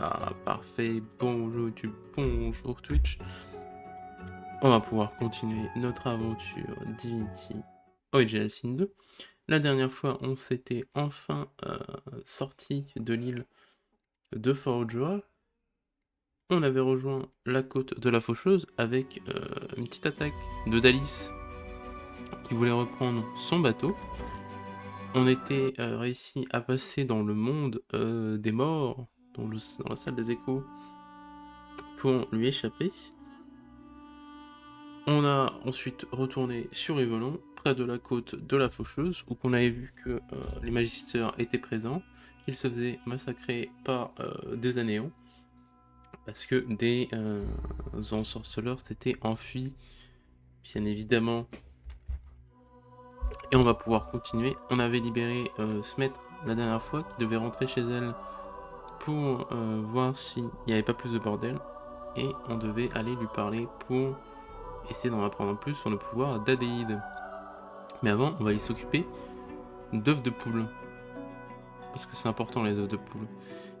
Voilà, parfait. Bonjour YouTube, bonjour Twitch. On va pouvoir continuer notre aventure Divinity Original Sin 2. La dernière fois, on s'était enfin sorti de l'île de Bonjour. On avait rejoint la côte de la Faucheuse avec une petite attaque de Dalice qui voulait reprendre son bateau. On était réussi à passer dans le monde des morts, dans la salle des échos, pour lui échapper. On a ensuite retourné sur Yvelon, près de la côte de la Faucheuse, où on avait vu que les magisters étaient présents, qu'ils se faisaient massacrer par des anéants, parce que des ensorceleurs s'étaient enfuis, bien évidemment. Et on va pouvoir continuer. On avait libéré Smet la dernière fois, qui devait rentrer chez elle pour voir s'il n'y avait pas plus de bordel, et on devait aller lui parler pour essayer d'en apprendre plus sur le pouvoir d'Adéide. Mais avant, on va aller s'occuper d'œufs de poule. Parce que c'est important, les œufs de poule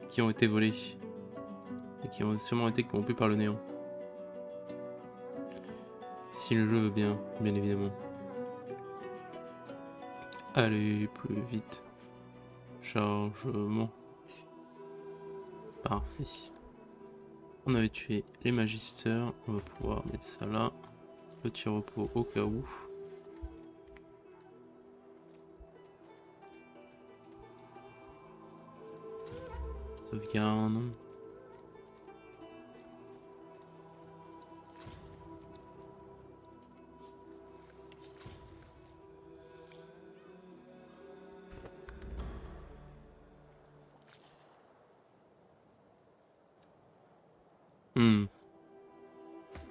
qui ont été volés et qui ont sûrement été corrompus par le néant. Si le jeu veut bien, bien évidemment. Allez, plus vite. Chargement. Parfait. On avait tué les magisters. On va pouvoir mettre ça là. Petit repos au cas où. Sauvegarde.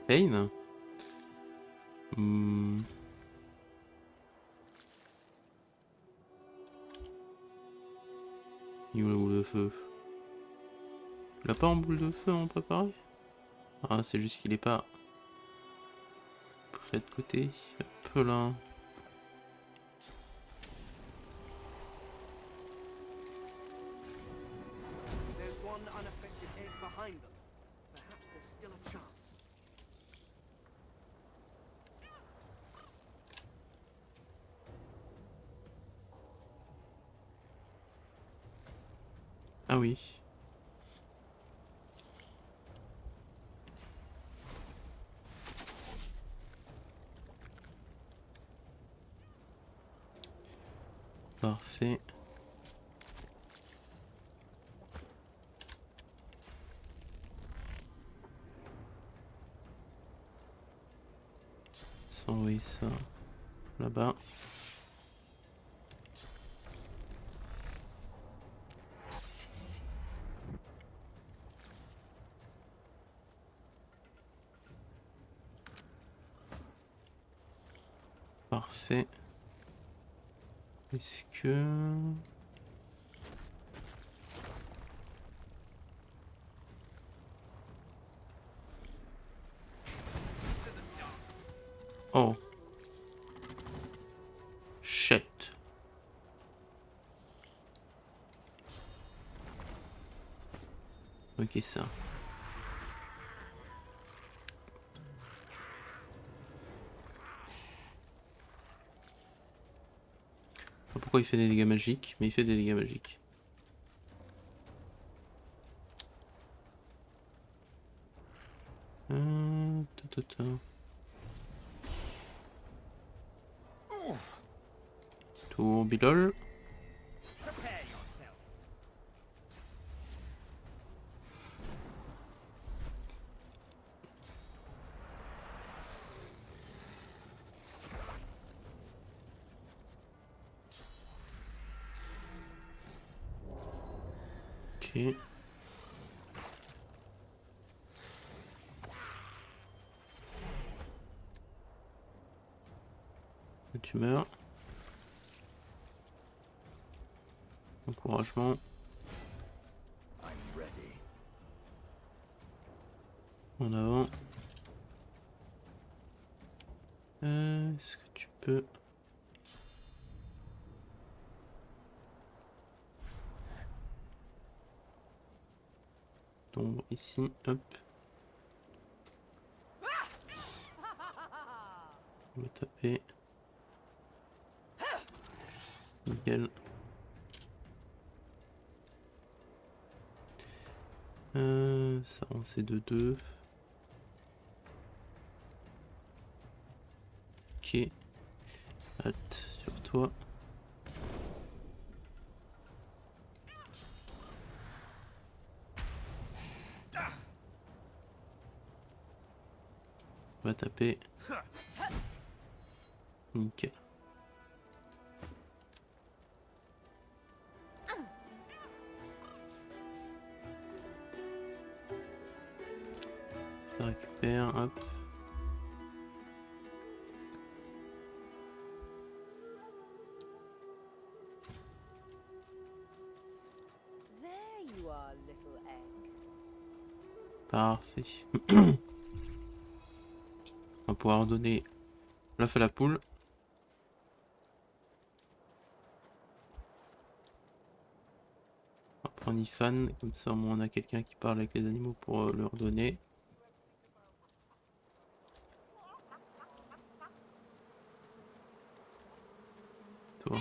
Pain. Il est où la boule de feu? Il a pas en boule de feu en préparé? Ah, c'est juste qu'il est pas près de côté. Un peu là. Ah oui. Parfait. Envoyer ça là-bas. Parfait. Est-ce que... Oh. Shit. Ok, ça. Je sais pas pourquoi il fait des dégâts magiques, mais il fait des dégâts magiques. Ta, ta, ta. Tourbilol. Ok. Tu meurs. Encouragement. En avant. Est-ce que tu peux... d'ombre ici, hop. On va taper. Nickel. Ça on c'est de 2. Ok. Hâte sur toi. On va taper. Nickel. Ça récupère, hop. Parfait. On va pouvoir donner l'œuf à la poule. On va prendre Ifan, comme ça au moins on a quelqu'un qui parle avec les animaux pour leur donner. Toi.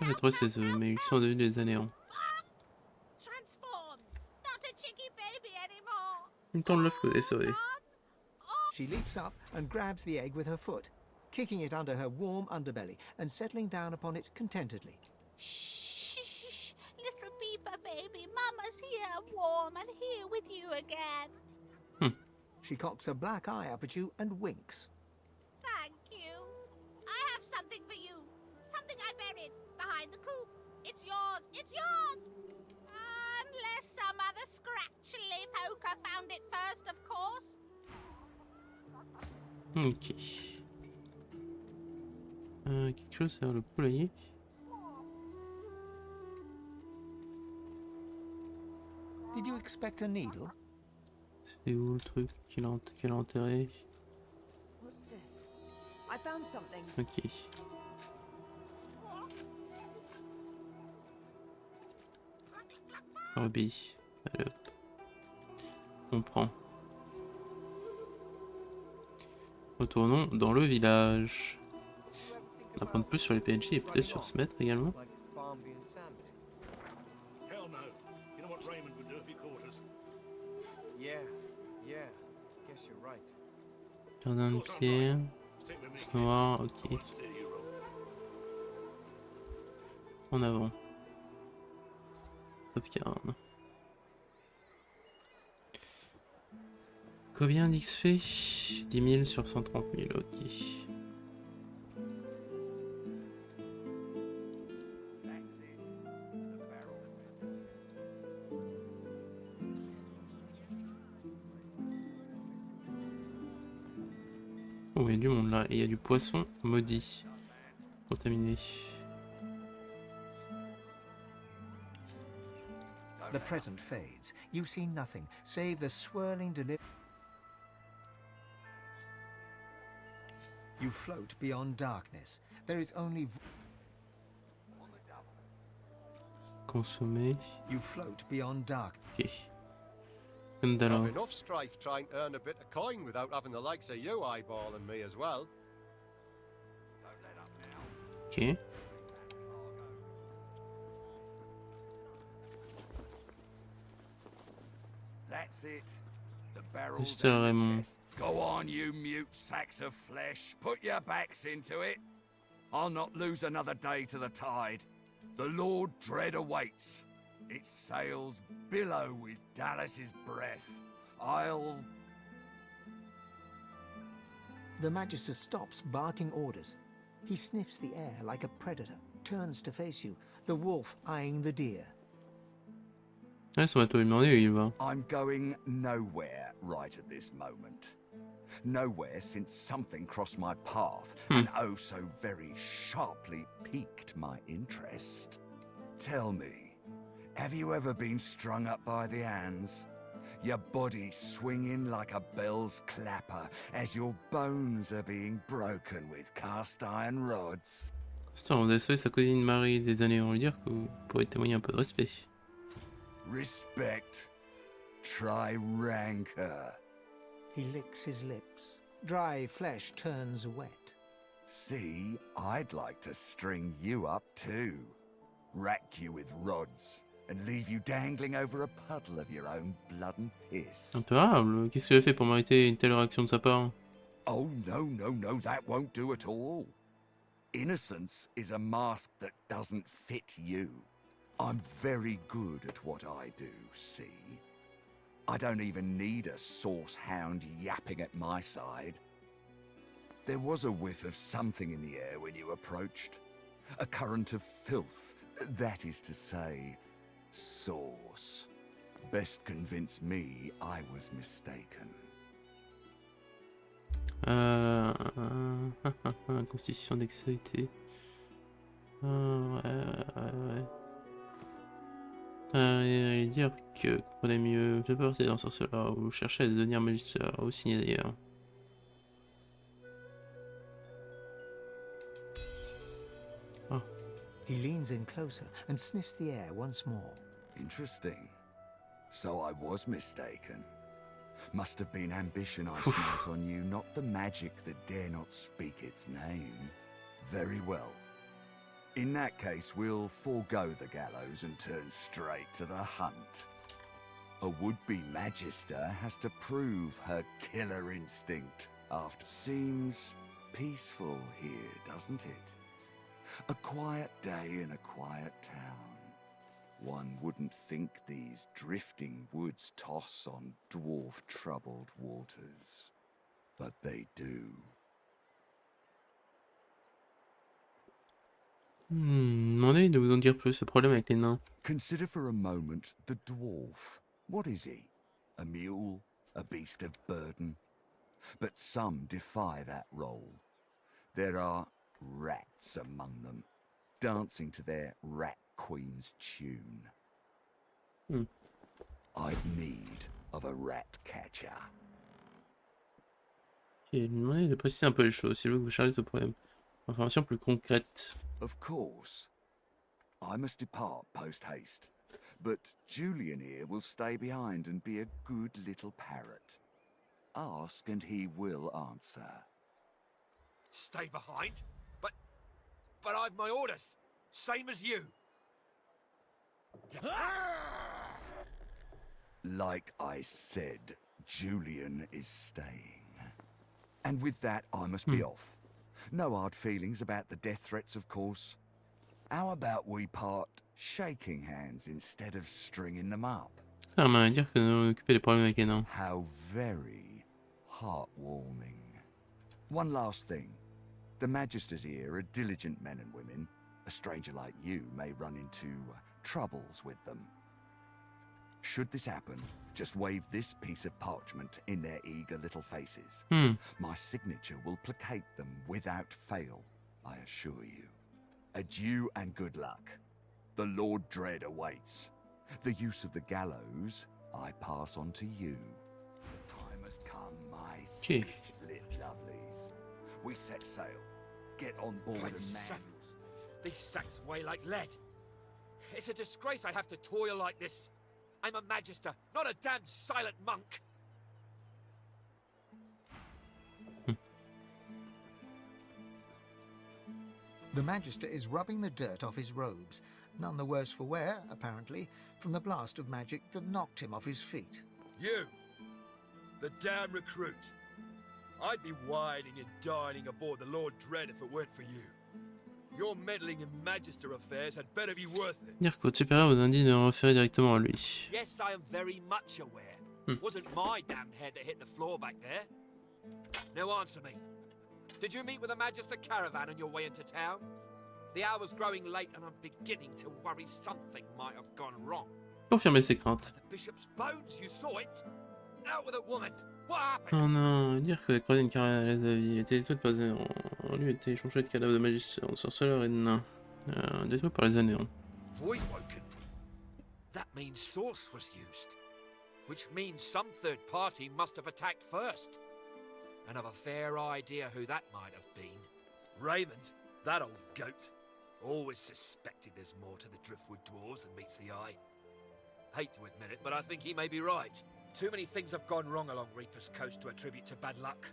J'ai trouvé ces œufs, mais ils sont devenus des anéants. Le temps de l'œuf est sauvé. She leaps up and grabs the egg with her foot, kicking it under her warm underbelly and settling down upon it contentedly. Shh, little beaver baby, Mama's here, warm and here with you again. She cocks a black eye up at you and winks. Thank you. I have something for you. Something I buried behind the coop. It's yours, it's yours. Unless some other scratchily poker found it first, of course. Ok. Quelque chose vers le poulailler. Did you expect a needle? C'est où le truc qu'elle a enterré? What's this? I found something. Ok. Obéis. Allez hop. On prend. Retournons dans le village. On va apprendre plus sur les PNJ et peut-être sur se mettre également. Jardin de pierre. Noir, ok. En avant. Sauvegarde. Combien d'XP? 10 000 sur 130 000, ok. Oh, il y a du monde là, et il y a du poisson maudit. Contaminé. The present fades. You see nothing save the swirling You float beyond darkness. There is only Consommer. You float beyond dark. Ok. Gandalf. Have enough strife trying to earn a bit of coin without having the likes of you eyeballing me as well. Ok. That's it. The barrel. Mr. Raymond. Go on, you mute sacks of flesh. Put your backs into it. I'll not lose another day to the tide. The Lord Dread awaits. Its sails billow with Dallas's breath. The Magister stops, barking orders. He sniffs the air like a predator, turns to face you, the wolf eyeing the deer. Ouais, ça va te demander où il va. I'm going nowhere right at this moment. Nowhere since something crossed my path and oh so very sharply piqued my interest. Tell me, have you ever been strung up by the hands? Your body swinging like a bell's clapper as your bones are being broken with cast iron rods. On a sauvé sa cousine Marie des années, on va lui dire que vous pourrez témoigner un peu de respect. Respect. Try rancor. He licks his lips. Dry flesh turns wet. See, I'd like to string you up too. Rack you with rods and leave you dangling over a puddle of your own blood and piss. Adorable. Qu'est-ce qu'il a fait pour mériter une telle réaction de sa part? Oh, no, that won't do at all. Innocence is a mask that doesn't fit you. I'm very good at what I do, see? I don't even need a sauce hound yapping at my side. There was a whiff of something in the air when you approached. A current of filth, that is to say, sauce. Best convince me I was mistaken. Constitution dextérité. Ouais. Et dire que comprenez mieux, faites partie d'un sorceleur ou cherchez à devenir magicien ou signer d'ailleurs. Oh. He leans in closer and sniffs the air once more. Interesting. So I was mistaken. Must have been ambition I smelt on you, not the magic that dare not speak its name. Very well. In that case, we'll forego the gallows and turn straight to the hunt. A would-be magister has to prove her killer instinct after. Seems peaceful here, doesn't it? A quiet day in a quiet town. One wouldn't think these drifting woods toss on dwarf-troubled waters. But they do. Demandez de vous en dire plus, ce problème avec les nains. Consider for a moment the dwarf. What is he? A mule? A beast of burden? But some defy that role. There are rats among them, dancing to their rat queen's tune. I've need of a rat catcher. Ok, demandez de préciser un peu les choses, s'il veut que vous chargez ce problème. Information plus concrète. Of course. I must depart post-haste, but Julian here will stay behind and be a good little parrot. Ask and he will answer. Stay behind? But I've my orders. Same as you. Like I said, Julian is staying. And with that, I must be off. No hard feelings about the death threats, of course. How about we part shaking hands instead of stringing them up? Ça m'a dire que nous occuper des problèmes avec les nains. How very heartwarming. One last thing. The Magisters here are diligent men and women. A stranger like you may run into troubles with them. Should this happen, just wave this piece of parchment in their eager little faces. My signature will placate them without fail, I assure you. Adieu and good luck. The Lord Dread awaits. The use of the gallows I pass on to you. The time has come, my split lovelies. We set sail. Get on board and man. These sacks weigh like lead. It's a disgrace I have to toil like this. I'm a magister, not a damned silent monk. The Magister is rubbing the dirt off his robes, none the worse for wear, apparently, from the blast of magic that knocked him off his feet. You, the damn recruit. I'd be whining and dining aboard the Lord Dread if it weren't for you. Your meddling in Magister affairs had better be worth it. Dire que votre supérieur vous indique de référer directement à lui. Yes, I am very much aware. Wasn't my damned head that hit the floor back there. Now answer me. Did you meet with a Magister caravan on your way into town? The hour's growing late and I'm beginning to worry something might have gone wrong. Confirmez ses craintes. The bishop's bones, you saw it? Out with it, woman. What happened? Oh non, dire que croisé une caravane à la vie, il était tout passé en lui était échangé de cadavres de magiciens, de sorceleurs et de nains. Détruit par les années. Void woken. That means source was used. Which means some third party must have attacked first. And I've a fair idea who that might have been. Raymond, that old goat. Always suspected there's more to the Driftwood dwarves than meets the eye. Hate to admit it, but I think he may be right. Too many things have gone wrong along Reaper's Coast to attribute to bad luck.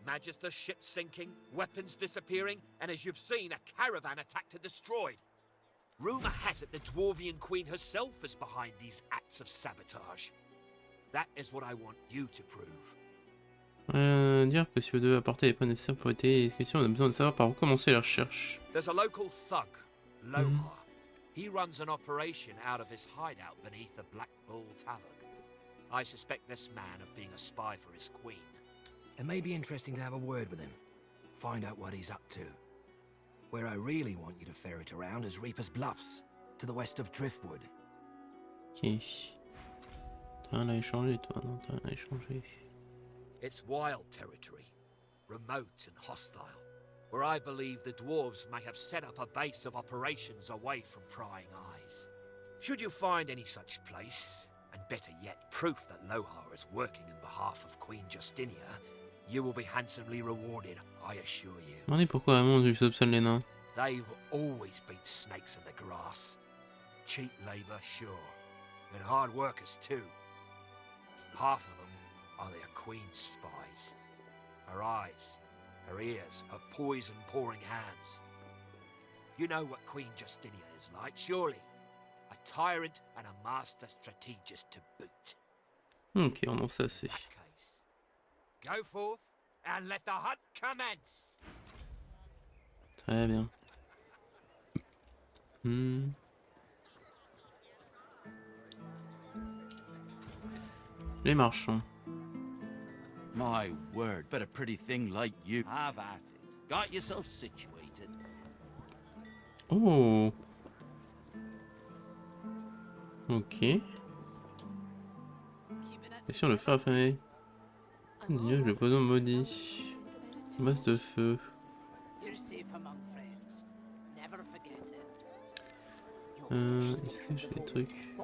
Magister's ship sinking, weapons disappearing, and as you've seen, a caravan attacked and destroyed. Rumour has it the Dwarvian Queen herself is behind these acts of sabotage. That is what I want you to prove. Dire que si vous devez apporter les points nécessaires pour étayer les questions, on a besoin de savoir par où commencer la recherche. There's a local thug, Lohar. He runs an operation out of his hideout beneath the Black Bull Tavern. I suspect this man of being a spy for his queen. It may be interesting to have a word with him. Find out what he's up to. Where I really want you to ferret around is Reaper's Bluffs, to the west of Driftwood. Ok. T'as rien à échanger, toi, non? T'as rien à échanger. It's wild territory, remote and hostile, where I believe the dwarves may have set up a base of operations away from prying eyes. Should you find any such place, and better yet, proof that Lohar is working in behalf of Queen Justinia, you will be handsomely rewarded, I assure you. Demandez pourquoi vraiment je soupçonne les nains. They've always been snakes in the grass. Cheap labour, sure, and hard workers too. Half of them are their queen's spies. Her eyes, her ears, her poison-pouring hands. You know what Queen Justinia is like, surely. A tyrant and a master strategist to boot. Ok, on en sait assez. That case. Go forth and let the hunt commence. Très bien. Les marchands. My word, but a pretty thing like you. Have at it. Got yourself situated. Oh. Ok. Question de feu affamé. Nuage de poison maudit. Masse de feu. Est-ce que j'ai des trucs?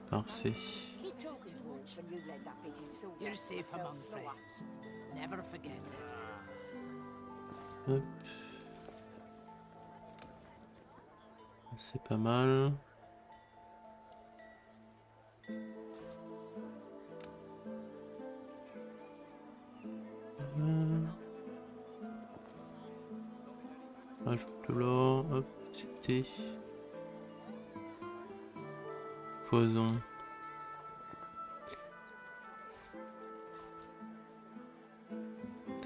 Parfait. Hop. C'est pas mal. Rajoute de l'or. Hop, c'était. Poison.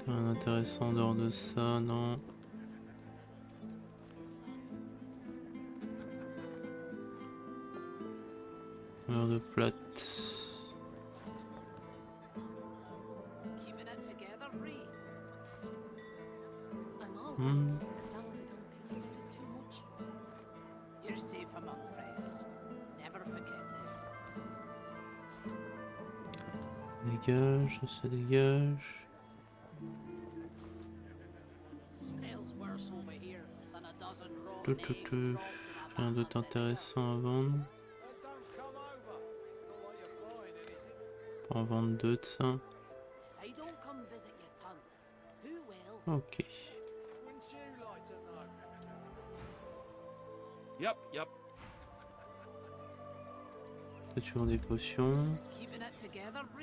Rien d'intéressant dehors de ça, non. Heure de plate. Dégage, ça dégage. Rien d'autre intéressant à vendre. Pas en vendre deux de ça. Ok. Yup. Tu vends des potions.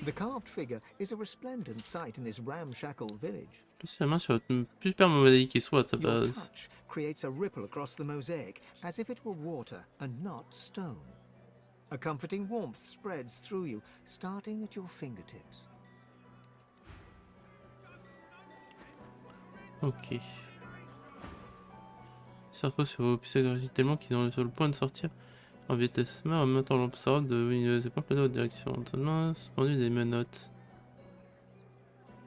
The carved figure is a resplendent sight in this ramshackle village. Laissez la main sur votre super modèle qui soit à sa Your base. touch creates a ripple across the mosaic, as if it were water and not stone. A comforting warmth spreads through you, starting at your fingertips. Ok. Ça repose sur vos puces agrégées tellement qu'ils sont sur le point de sortir en vitesse mort en même temps l'observe de c'est pas plein d'autres directions. Antonin suspendu des menottes.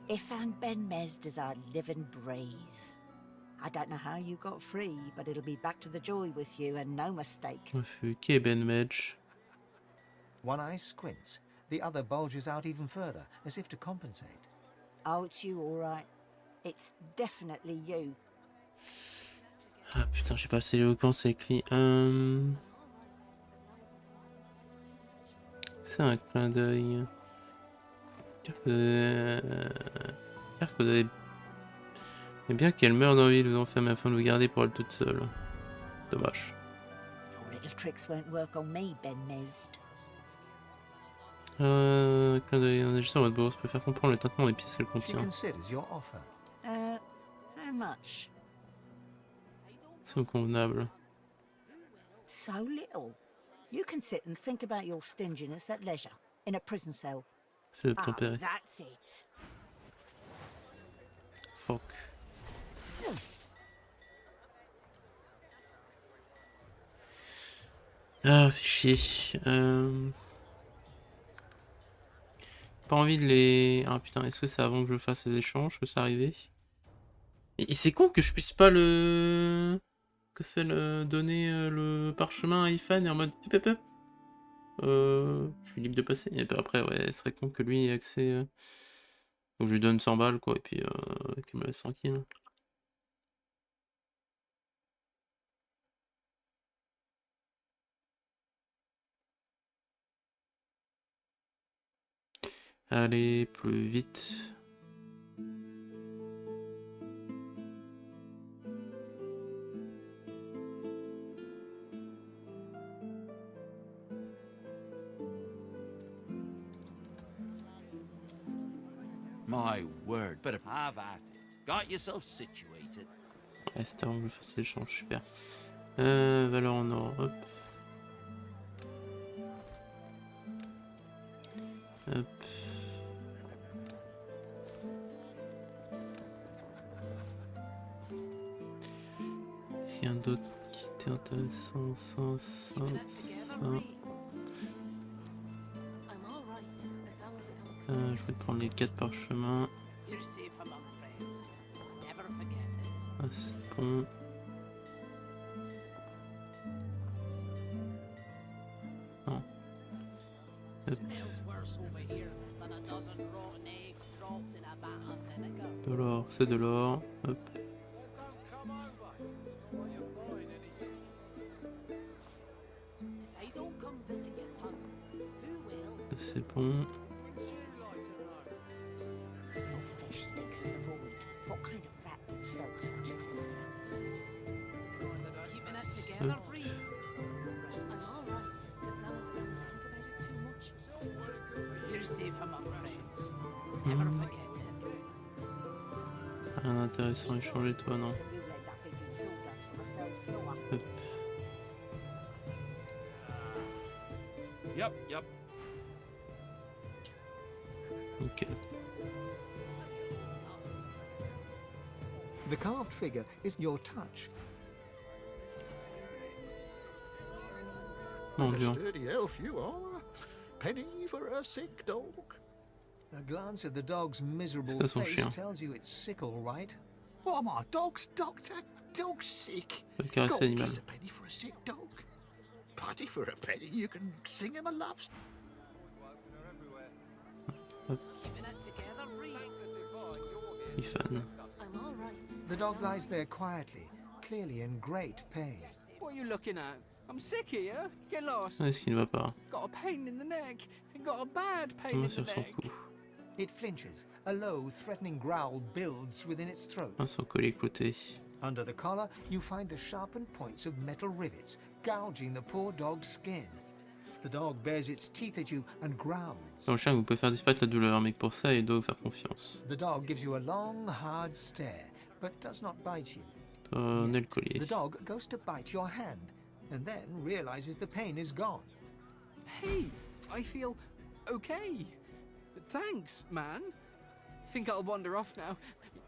If and Ben Mez does our live and breathe. I don't know how you got free, but it'll be back to the joy with you and no mistake. Refus. Qui est Ben Medge? One eye squints, the other bulges out even further, as if to compensate. Oh, it's you, all right. It's definitely you. Ah putain, j'ai pas assez d'éloquence avec lui. C'est un clin d'œil. J'espère que vous avez bien qu'elle meure d'envie de vous enfermer afin de vous garder pour elle toute seule. Dommage. Your little tricks won't work on me, Ben Mezd. Clin d'œil, un ajusteur à votre bourse peut faire comprendre le tintement des pièces qu'elle She contient. considers your offer. How much? C'est convenable. So little. You can sit and think about your stinginess at leisure, in a prison cell. C'est Oh, tempéré. that's it. Fuck. Ah, fait chier. Pas envie de les... Ah putain, est-ce que c'est avant que je fasse les échanges que ça arrivait? Et c'est con que je puisse pas le... Que se fait le... donner le parchemin à Ifan et en mode... Hop, hop, hop. Je suis libre de passer. Et puis après, ouais, ce serait con que lui ait accès... Donc je lui donne 100 balles, quoi, et puis qu'il me laisse tranquille. Allez, plus vite. My word, better have at it. Got yourself situated. Ouais, c'était avant que je fasse l'échange, super. Valeur en or, hop. Hop. Rien d'autre qui était intéressant, ça. Je vais prendre les 4 parchemins. Ah, c'est bon. Non. Hop. De l'or, c'est de l'or. Hop. C'est bon. Fish sticks as a void. What kind of rat would sell such filth? Keeping it together, Bree. I'm all right, as long as I don't think about it too much. You're safe among friends. Never forget it. Rien d'intéressant à échanger, toi, non. You'll end up eating sawdust from a cell floor. Hop. Yep. Nickel. The carved figure is your touch. Mon dieu. Sturdy elf you are. Penny for a sick dog. A glance at the dog's miserable C'est son face chien. tells you it's sick, all right. What am I, dog's doctor? Dog's sick. Pas de caresser l'animal. Kiss a penny for a sick dog. Party for a penny, you can sing him a love song. Keeping it together, Bree. Ifan. I'm all right. The dog lies there quietly, clearly in great pain. What are you looking at? I'm sick here. Get lost. Qu'est-ce qui ne va pas? Got a pain in the neck. Got a bad pain On in va the sur son neck. cou. It flinches. A low, threatening growl builds within its throat. On va son collier clouté. Under the collar, you find the sharpened points of metal rivets, gouging the poor dog's skin. The dog bares its teeth at you and growls. Dans le chien, vous pouvez faire disparaître la douleur, mais pour ça, il doit vous faire confiance. The dog gives you a long, hard stare, but does not bite you. Donnez le collier. The dog goes to bite your hand, and then realizes the pain is gone. Hey, I feel okay. Thanks, man. Think I'll wander off now.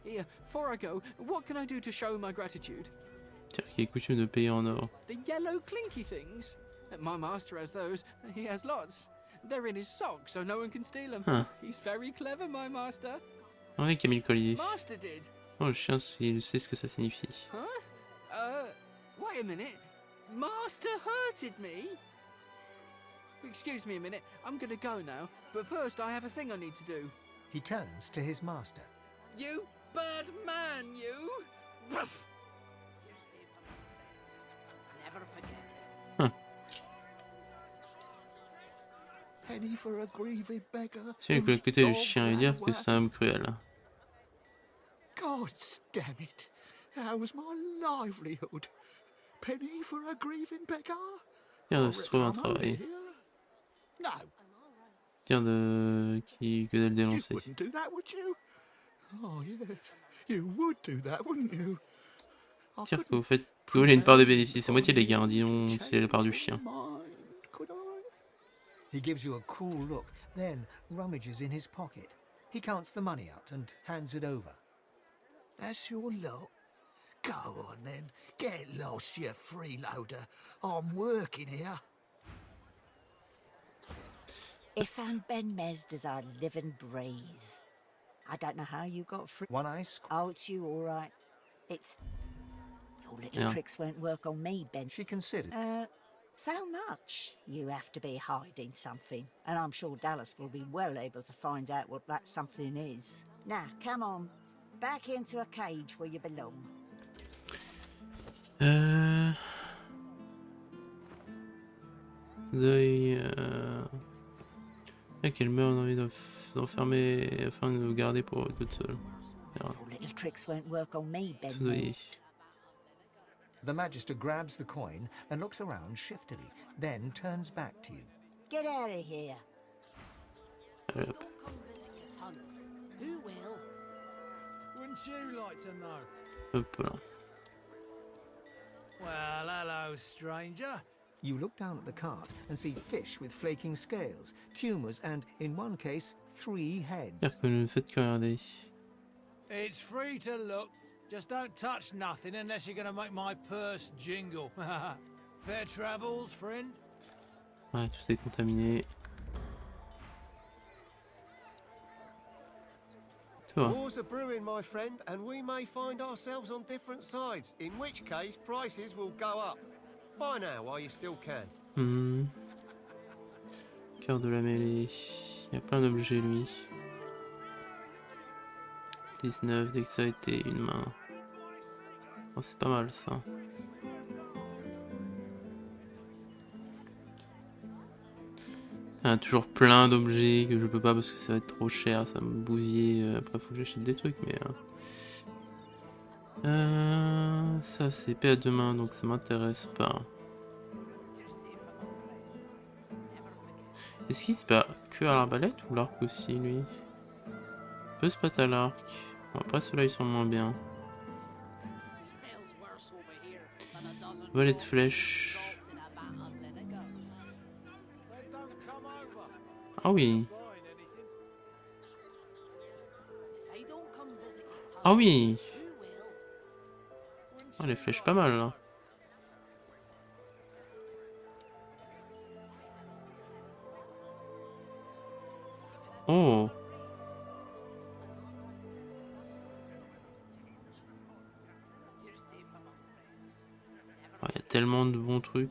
Here, before I go, what can I do to show my gratitude? Car il est coutume de payer en or. The yellow clinky things? My master has those. He has lots. They're in his socks, so no one can steal them. Huh. He's very clever, my master. Un mec qui a mis le collier. Master did. Oh, le chien, il sait ce que ça signifie. Huh? Wait a minute. Master hurted me? Excuse me a minute. I'm gonna go now. But first, I have a thing I need to do. He turns to his master. You bad man, you! You're safe among friends. Never forget it. penny for a grieving beggar. Si elle écoutait le chien et dire que c'est un homme cruel. God damn it! How's my livelihood? Penny for a grieving beggar? Dire de se trouver un travail. No. Dire de que de le You dénoncer. wouldn't do that, would you? Oh yes, you would do that, wouldn't you? I Dire que couldn't vous faites que vous voulez une part de prevent bénéfice, c'est moitié les gains, disons, c'est la part du change chien. your mind, could I? He gives you a cool look, then rummages in his pocket. He counts the money out and hands it over. That's your lot. Go on then, get lost, you freeloader. I'm working here. If and Ben Mez does our live and breathe. I don't know how you got free. One ice. Oh, it's you, all right. It's... Your little Yeah. tricks won't work on me, Ben. She considered. So much. You have to be hiding something. And I'm sure Dallas will be well able to find out what that something is. Now, come on. Back into a cage where you belong. Deuil. Qu'elle meurt, on a envie d'enfermer afin de nous garder pour toute seule. Merde. Your little tricks won't work on me, Ben Tout doyer. Mez. The Magister grabs the coin and looks around shiftily, then turns back to you. Get out of here. Allez, hop. Come visit your ton. Who will? Wouldn't you like to know? Hop là. Well, hello, stranger. You look down at the cart and see fish with flaking scales, tumours and, in one case, 3 heads. Dire que ne faites que regarder. It's free to look. Just don't touch nothing unless you're going to make my purse jingle. Fair travels, friend. Ouais, tout est contaminé. Toi. Wars are brewing, my friend, and we may find ourselves on different sides, in which case prices will go up. Buy now while you still can. Cœur de la mêlée. Il y a plein d'objets lui. 19, dextérité, une main. Oh, c'est pas mal ça. Il y a toujours plein d'objets que je peux pas parce que ça va être trop cher, ça va me bousiller. Après faut que j'achète des trucs mais... ça c'est épée à 2 mains donc ça m'intéresse pas. Est-ce qu'il se bat que à l'arbalète ou l'arc aussi lui? Il peut se battre à l'arc. Bon, après ceux-là ils sont moins bien. Volet de flèches. Ah oui. Ah oui. Oh, les flèches pas mal là. Oh. Oh, y a tellement de bons trucs.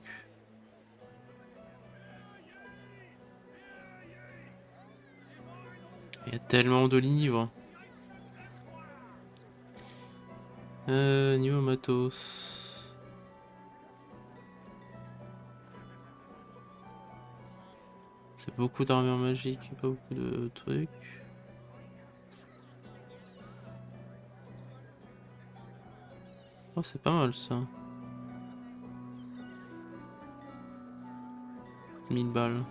Il y a tellement de livres. Niveau matos. C'est beaucoup d'armure magique, pas beaucoup de trucs. Oh, c'est pas mal ça. 1000 balles.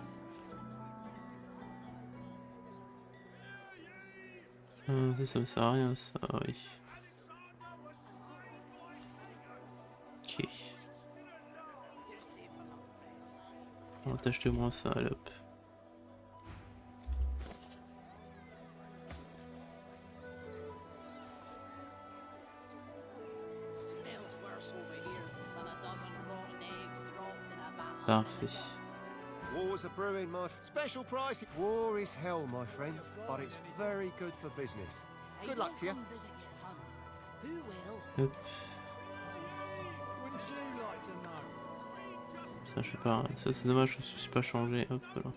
Ça me sert à rien ça, oui. Ok. On attache de moins ça, allez hop. Parfait. Wars are brewing, my special price. War is hell, my friend, but it's very good for business. Good luck to you. Hop. Wouldn't you like to know? Ça, je sais pas. Ça, c'est dommage, je ne suis pas changé. Hop, voilà.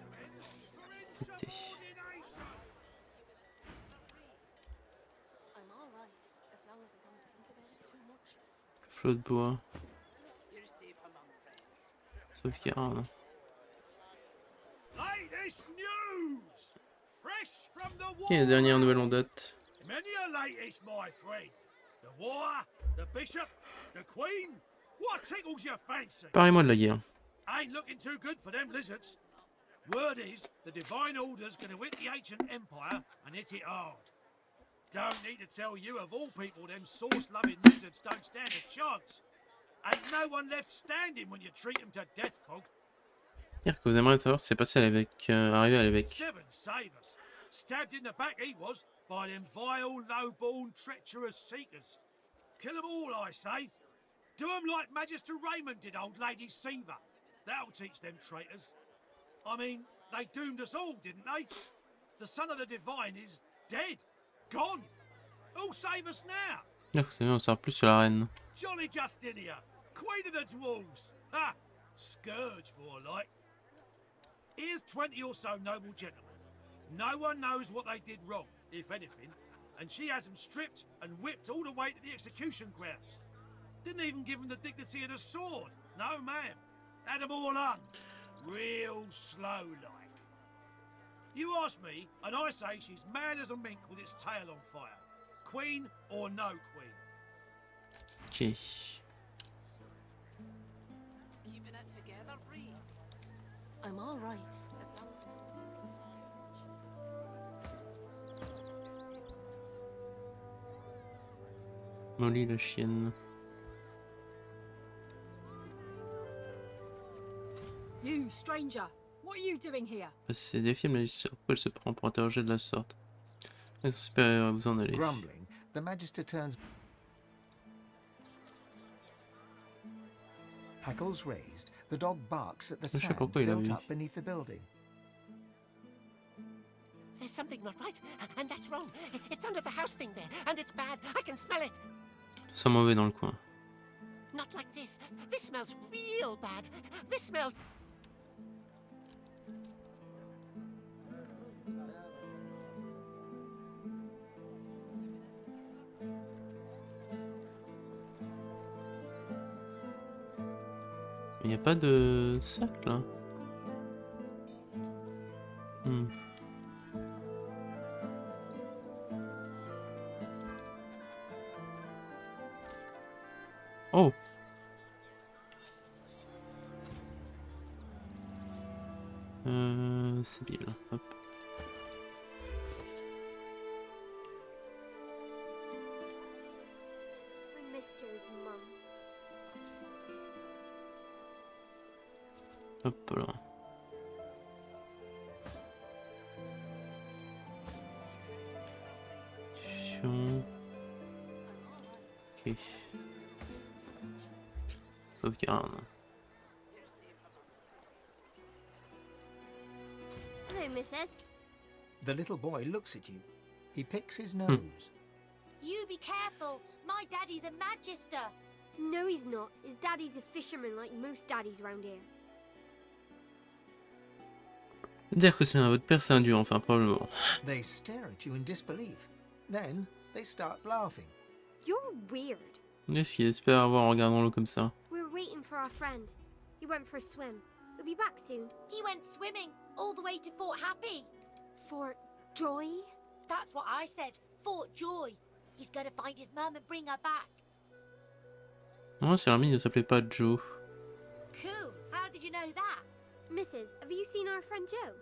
C'était. Flot de bois. Sauvegarde. Latest news! Ok, la dernière nouvelle en date. Many a latest, my friend. The war, the bishop, the queen. What tickles your fancy? Parlez-moi de la guerre. Ain't looking too good for them lizards. Word is, the Divine Order's gonna hit the ancient empire and hit it hard. Don't need to tell you, of all people, them sauce-loving lizards don't stand a chance. Ain't no one left standing when you treat them to death, Fog. Dire que vous aimeriez savoir ce qui s'est passé à l'évêque, arrivé à l'évêque. Seven save us. Stabbed in the back he was by them vile, low-born, treacherous seekers. Kill 'em all, I say. Do 'em like Magister Raymond did old Lady Seaver. That'll teach them traitors. I mean, they doomed us all, didn't they? The son of the Divine is dead. Gone. Who'll save us now? Dire que on sort plus sur la reine. Jolly Justinia, Queen of the Dwarves. Ha! Scourge, more like. Here's 20 or so noble gentlemen. No one knows what they did wrong, if anything, and she has them stripped and whipped all the way to the execution grounds. Didn't even give them the dignity of the sword. No, ma'am. Had them all hung. Real slow-like. You ask me, and I say she's mad as a mink with its tail on fire. Queen or no queen. Ok. Keeping it together, Bree. I'm all right. As long as... Molly la chienne. You, stranger, what are you doing here? C'est des films magiciens. Pourquoi elle se prend pour interroger de la sorte? Son supérieur, vous en allez. Grumbling, the Magister turns. Hackles raised, the dog barks at the Je sais sand pourquoi il a built vu. up beneath the building. There's something not right, and that's wrong. It's under the house thing there, and it's bad. I can smell it. Tout ça mauvais dans le coin. Not like this. This smells real bad. This smells... Il n'y a pas de sac là. Oh. C'est bien là. Hop. I miss Joe's mum. Hop là. Ok. Sauvegarde. Hello, Mrs. The little boy looks at you. He picks his nose. You be careful. My daddy's a magister. No, he's not. His daddy's a fisherman like most daddies around here. Dire que c'est votre père, c'est un dieu, enfin, probablement. They stare at you in disbelief. Then they start laughing. You're weird. Qu'est-ce qu'il espère avoir en regardant l'eau comme ça? We're waiting for our friend. He went for a swim. He'll be back soon. He went swimming all the way to Fort Happy. Fort Joy? That's what I said. Fort Joy. He's gonna find his mum and bring her back. Non, c'est l'ami, il ne s'appelait pas Joe. Cool. How did you know that? Mrs., have you seen our friend Joe?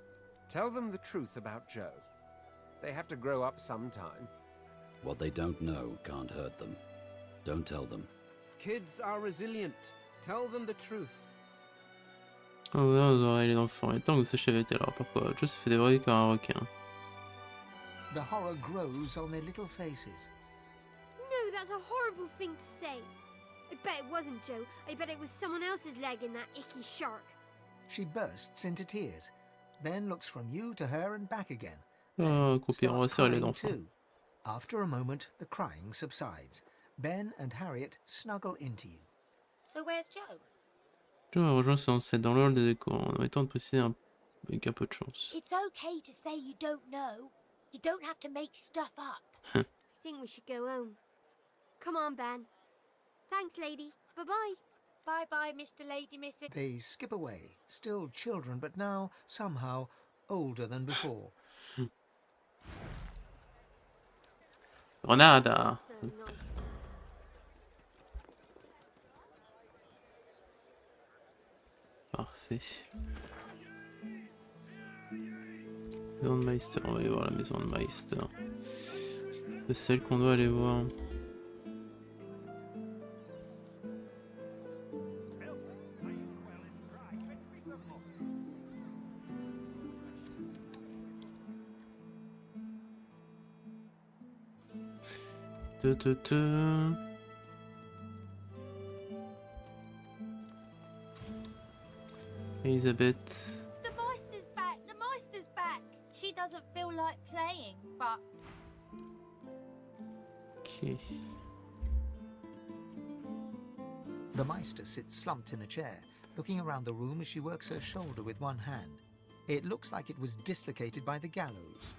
Tell them the truth about Joe. They have to grow up sometime. What they don't know can't hurt them. Don't tell them. Kids are resilient. Tell them the truth. Oh, ouais, aux oreilles les enfants. Et tant que vous sachez vite alors, pourquoi Joe se fait dévorer comme un requin. The horror grows on their little faces. No, that's a horrible thing to say. I bet it wasn't Joe. I bet it was someone else's leg in that icky shark. She bursts into tears, then looks from you to her and back again. Oh, croupir, on va serrer les Crying enfants. too. After a moment, the crying subsides. Ben and Harriet snuggle into you. So where's Joe? Joe a rejoint son ancêtre dans le hall des décors, en omettant de préciser avec un peu de chance. It's okay to say you don't know. You don't have to make stuff up. I think we should go home. Come on, Ben. Thanks, lady. Bye-bye. Bye-bye, Mr. Lady, Mr. They skip away, still children, but now, somehow, older than before. Grenade. Parfait. Maison de Meister, on va aller voir la maison de Meister. C'est celle qu'on doit aller voir. Elisabeth. The Meister's back! The Meister's back! She doesn't feel like playing, but... Okay. The Meister sits slumped in a chair, looking around the room as she works her shoulder with one hand. It looks like it was dislocated by the gallows.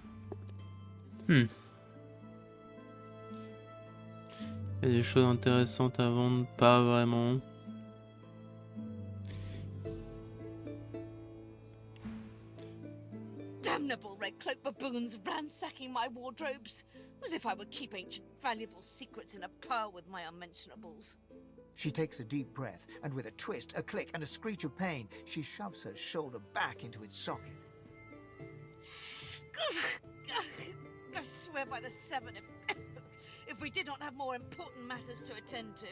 Il y a des choses intéressantes à vendre, pas vraiment. Damnable red cloak baboons ransacking my wardrobes, as if I would keep ancient valuable secrets in a pile with my unmentionables. She takes a deep breath, and with a twist, a click, and a screech of pain, she shoves her shoulder back into its socket. I swear by the seven, if we did not have more important matters to attend to.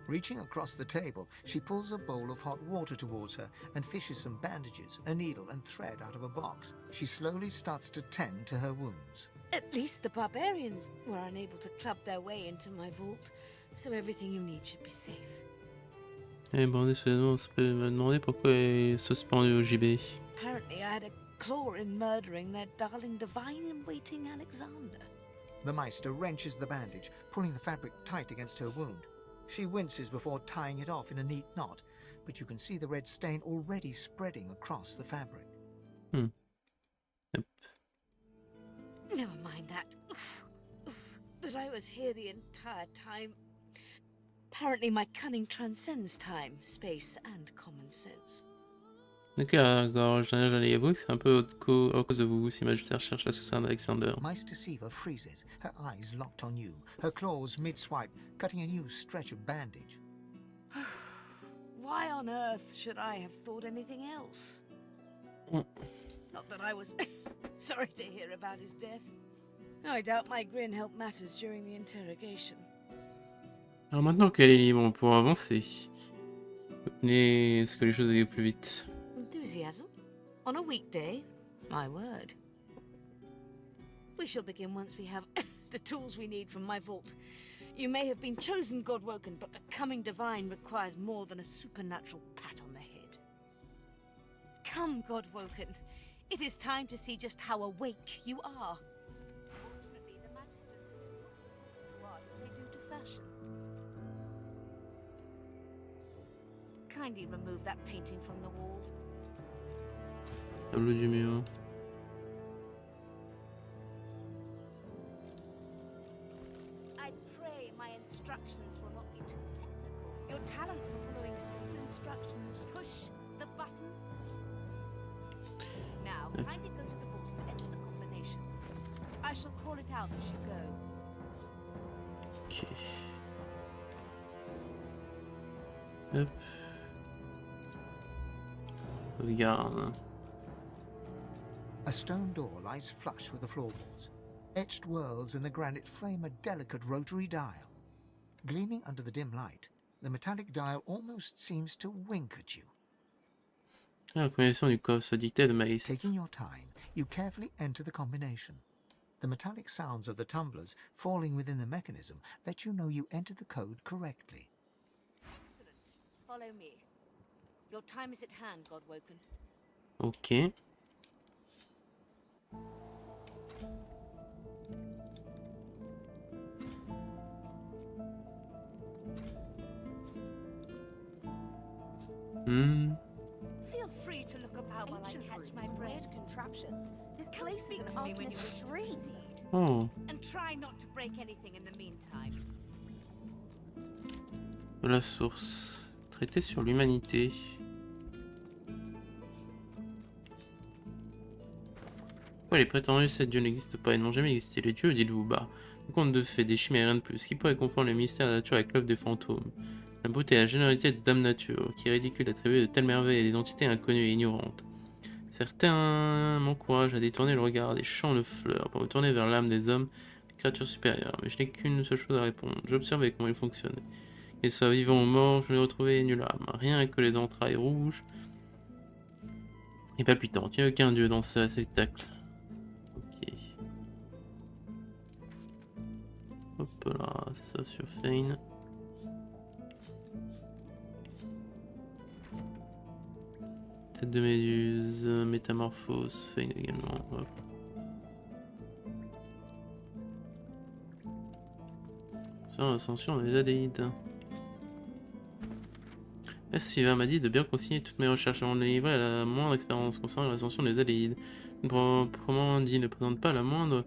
Reaching across the table, she pulls a bowl of hot water towards her and fishes some bandages, a needle, and thread out of a box. She slowly starts to tend to her wounds. At least the barbarians were unable to club their way into my vault, so everything you need should be safe. Eh bon, on peut me demander pourquoi elle est suspendue au JB. Apparently I had a claw in murdering their darling divine-in-waiting Alexander. The Meister wrenches the bandage, pulling the fabric tight against her wound. She winces before tying it off in a neat knot, but you can see the red stain already spreading across the fabric. Yep. Never mind that. That I was here the entire time. Apparently my cunning transcends time, space, and common sense. Ok, alors j'allais avouer que c'est un peu à cause de vous si Majesté recherche l'assassin d'Alexander. Meister Siva freezes, her eyes locked on you, her claws mid-swipe, cutting a new stretch of bandage. Why on earth should I have thought anything else? Not that I was sorry to hear about his death. I doubt my grin helped matters during the interrogation. Alors maintenant qu'elle est libre, on pourra avancer. Mais est-ce que les choses aillent plus vite? Enthusiasm? On a weekday? My word. We shall begin once we have the tools we need from my vault. You may have been chosen God-woken, but becoming divine requires more than a supernatural pat on the head. Come, God-woken. It is time to see just how awake you are. Fortunately, the Magister what as they do to fashion. Kindly remove that painting from the wall. Tableau du mur. I pray my instructions will not be too technical. Your talent for following simple instructions. Push the button. Now, kindly go to the vault and enter the combination. I shall call it out as you go. Ok. Hop. Regarde. A stone door lies flush with the floorboards. Etched whorls in the granite frame a delicate rotary dial. Gleaming under the dim light, the metallic dial almost seems to wink at you. La combinaison du coffre dictée de Maïs. Taking your time, you carefully enter the combination. The metallic sounds of the tumblers falling within the mechanism let you know you entered the code correctly. Excellent. Follow me. Your time is at hand, God-woken. Ok. Feel free to look about while I catch my breath. Contraptions. This place is to me when you wish to proceed. Oh. And try not to break anything in the meantime. De la source. Traité sur l'humanité. Pourquoi les prétendus 7 dieux n'existent pas? Ils n'ont jamais existé. Les dieux, dites-vous, bah. Le conte de fées, des chimères et rien de plus. Qui pourrait confondre les mystères de la nature avec l'œuvre des fantômes? La beauté et la généralité de Dame Nature, qui est ridicule d'attribuer de telles merveilles à des entités inconnues et ignorantes. Certains m'encouragent à détourner le regard des champs de fleurs pour me tourner vers l'âme des hommes, des créatures supérieures, mais je n'ai qu'une seule chose à répondre. J'observais comment ils fonctionnaient. Qu'ils soient vivants ou morts, je n'ai retrouvé nulle âme, rien que les entrailles rouges et palpitantes. Il n'y a aucun dieu dans ce spectacle. Ok. Hop là, c'est ça sur Fane. Tête de méduse, métamorphose, Fane également. Hop. Ça, ascension des Adéides. Sylvain m'a dit de bien consigner toutes mes recherches avant de les livrer à la moindre expérience concernant l'ascension des Adéides. Proprement dit, ne présente pas la moindre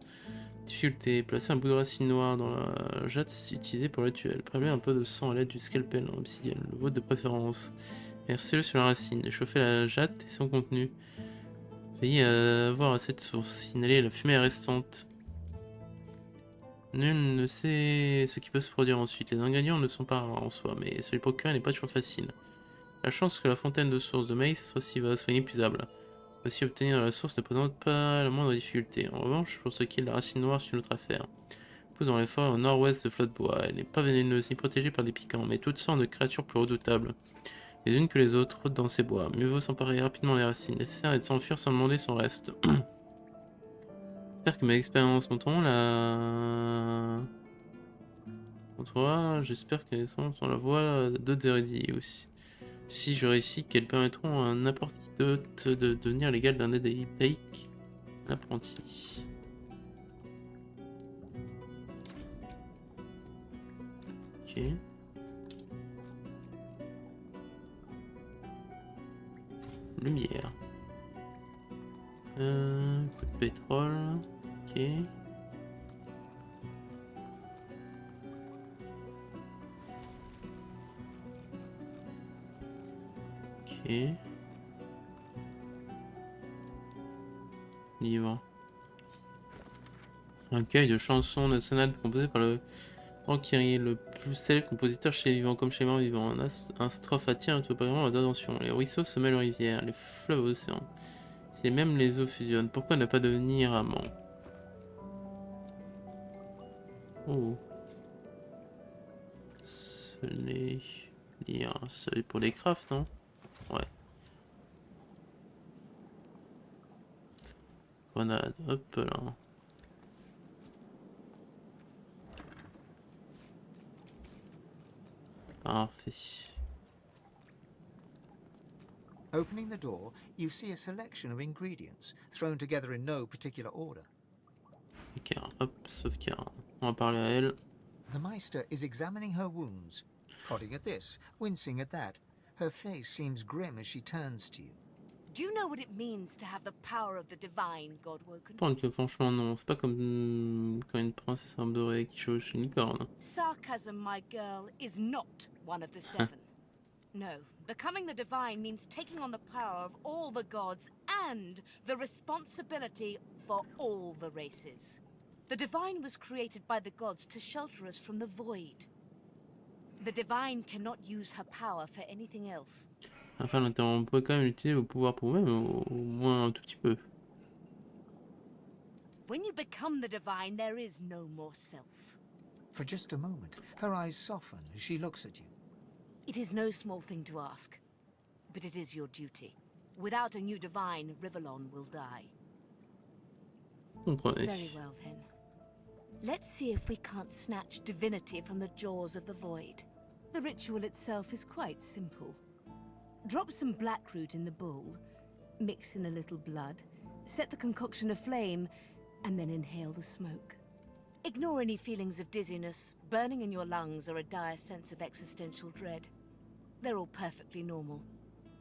difficulté. Placer un bout de racine noire dans la jatte utilisée pour le rituel. Prélever un peu de sang à l'aide du scalpel en obsidienne, le vôtre de préférence. Versez-le sur la racine. Échauffez la jatte et son contenu. Veillez à avoir assez de source. Signalez la fumée restante. Nul ne sait ce qui peut se produire ensuite. Les ingrédients ne sont pas rares en soi, mais se les procurer n'est pas toujours facile. La chance que la fontaine de source de maïs soit inépuisable. Aussi obtenir la source ne présente pas la moindre difficulté. En revanche, pour ce qui est de la racine noire, c'est une autre affaire. Pousse dans les forêts au nord-ouest de Flotte-Bois. Elle n'est pas vénéneuse ni protégée par des piquants, mais toutes sortes de créatures plus redoutables. Les unes que les autres rôdent dans ces bois. Mieux vaut s'emparer rapidement des racines nécessaires et de s'enfuir sans demander son reste. J'espère que mes expériences montreront la... J'espère qu'elles sont sur la voie d'autres érudits aussi. Si je réussis, qu'elles permettront à n'importe qui d'autre de devenir l'égal d'un édaïque apprenti. Ok. Lumière. Coup de pétrole. Ok. Ok. Livre. Un recueil de chansons nationales composées par le grand Kyrie, le plus célèbre compositeur chez les vivants comme chez les morts vivants. Un strophe attire tout particulièrement l'attention. Les ruisseaux se mêlent aux rivières, les fleuves aux océans. Si même les eaux fusionnent, pourquoi ne pas devenir amant? Oh. Lire. C'est pour les crafts, non? Ouais. Grenade, hop là. Parfait. Opening the door, you see a selection of ingredients, thrown together in no particular order. Hop, sauvegarde. On va parler à elle. The Meister is examining her wounds, prodding at this, wincing at that. Her face seems grim as she turns to you. Do you know what it means to have the power of the divine, Godwoken? Je pense que franchement non, c'est pas comme quand une princesse dorée qui chevauche une licorne. Sarcasm, my girl, is not one of the seven. No, becoming the divine means taking on the power of all the gods and the responsibility for all the races. The divine was created by the gods to shelter us from the void. The divine cannot use her power for anything else. Enfin, on peut quand même utiliser vos pouvoirs pour vous-même, au moins un tout petit peu. When you become the divine, there is no more self. For just a moment, her eyes soften as she looks at you. It is no small thing to ask, but it is your duty. Without a new divine, Rivellon will die. Comprenez. Very well then. Let's see if we can't snatch divinity from the jaws of the void. The ritual itself is quite simple. Drop some blackroot in the bowl, mix in a little blood, set the concoction aflame, and then inhale the smoke. Ignore any feelings of dizziness, burning in your lungs, or a dire sense of existential dread. They're all perfectly normal,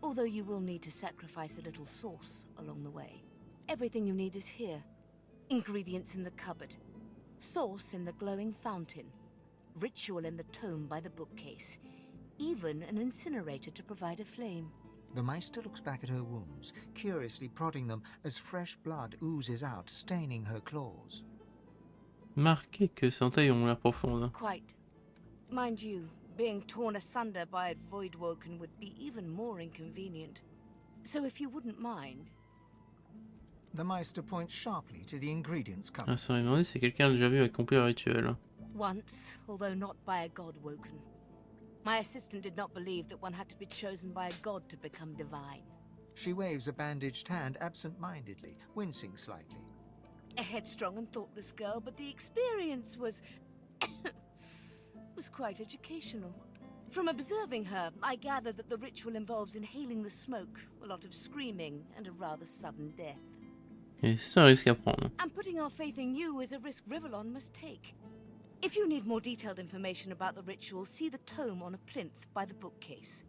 although you will need to sacrifice a little sauce along the way. Everything you need is here. Ingredients in the cupboard, sauce in the glowing fountain, ritual in the tome by the bookcase, even an incinerator to provide a flame. The Meister looks back at her wounds, curiously prodding them as fresh blood oozes out, staining her claws. Marqué que ses entailles ont l'air profondes. Quite. Mind you, being torn asunder by a voidwoken would be even more inconvenient. So if you wouldn't mind... The Meister points sharply to the ingredients Ah, cupboard. ça m'a demandé si quelqu'un a déjà vu accomplir le rituel. Once, although not by a godwoken. My assistant did not believe that one had to be chosen by a god to become divine. She waves a bandaged hand absent-mindedly, wincing slightly. A headstrong and thoughtless girl, but the experience was... was quite educational. From observing her, I gather that the ritual involves inhaling the smoke, a lot of screaming, and a rather sudden death. Et c'est un risque à prendre. And putting our faith in you is a risk Rivellon must take. If you need more detailed information about the ritual, see the tome on a plinth by the bookcase.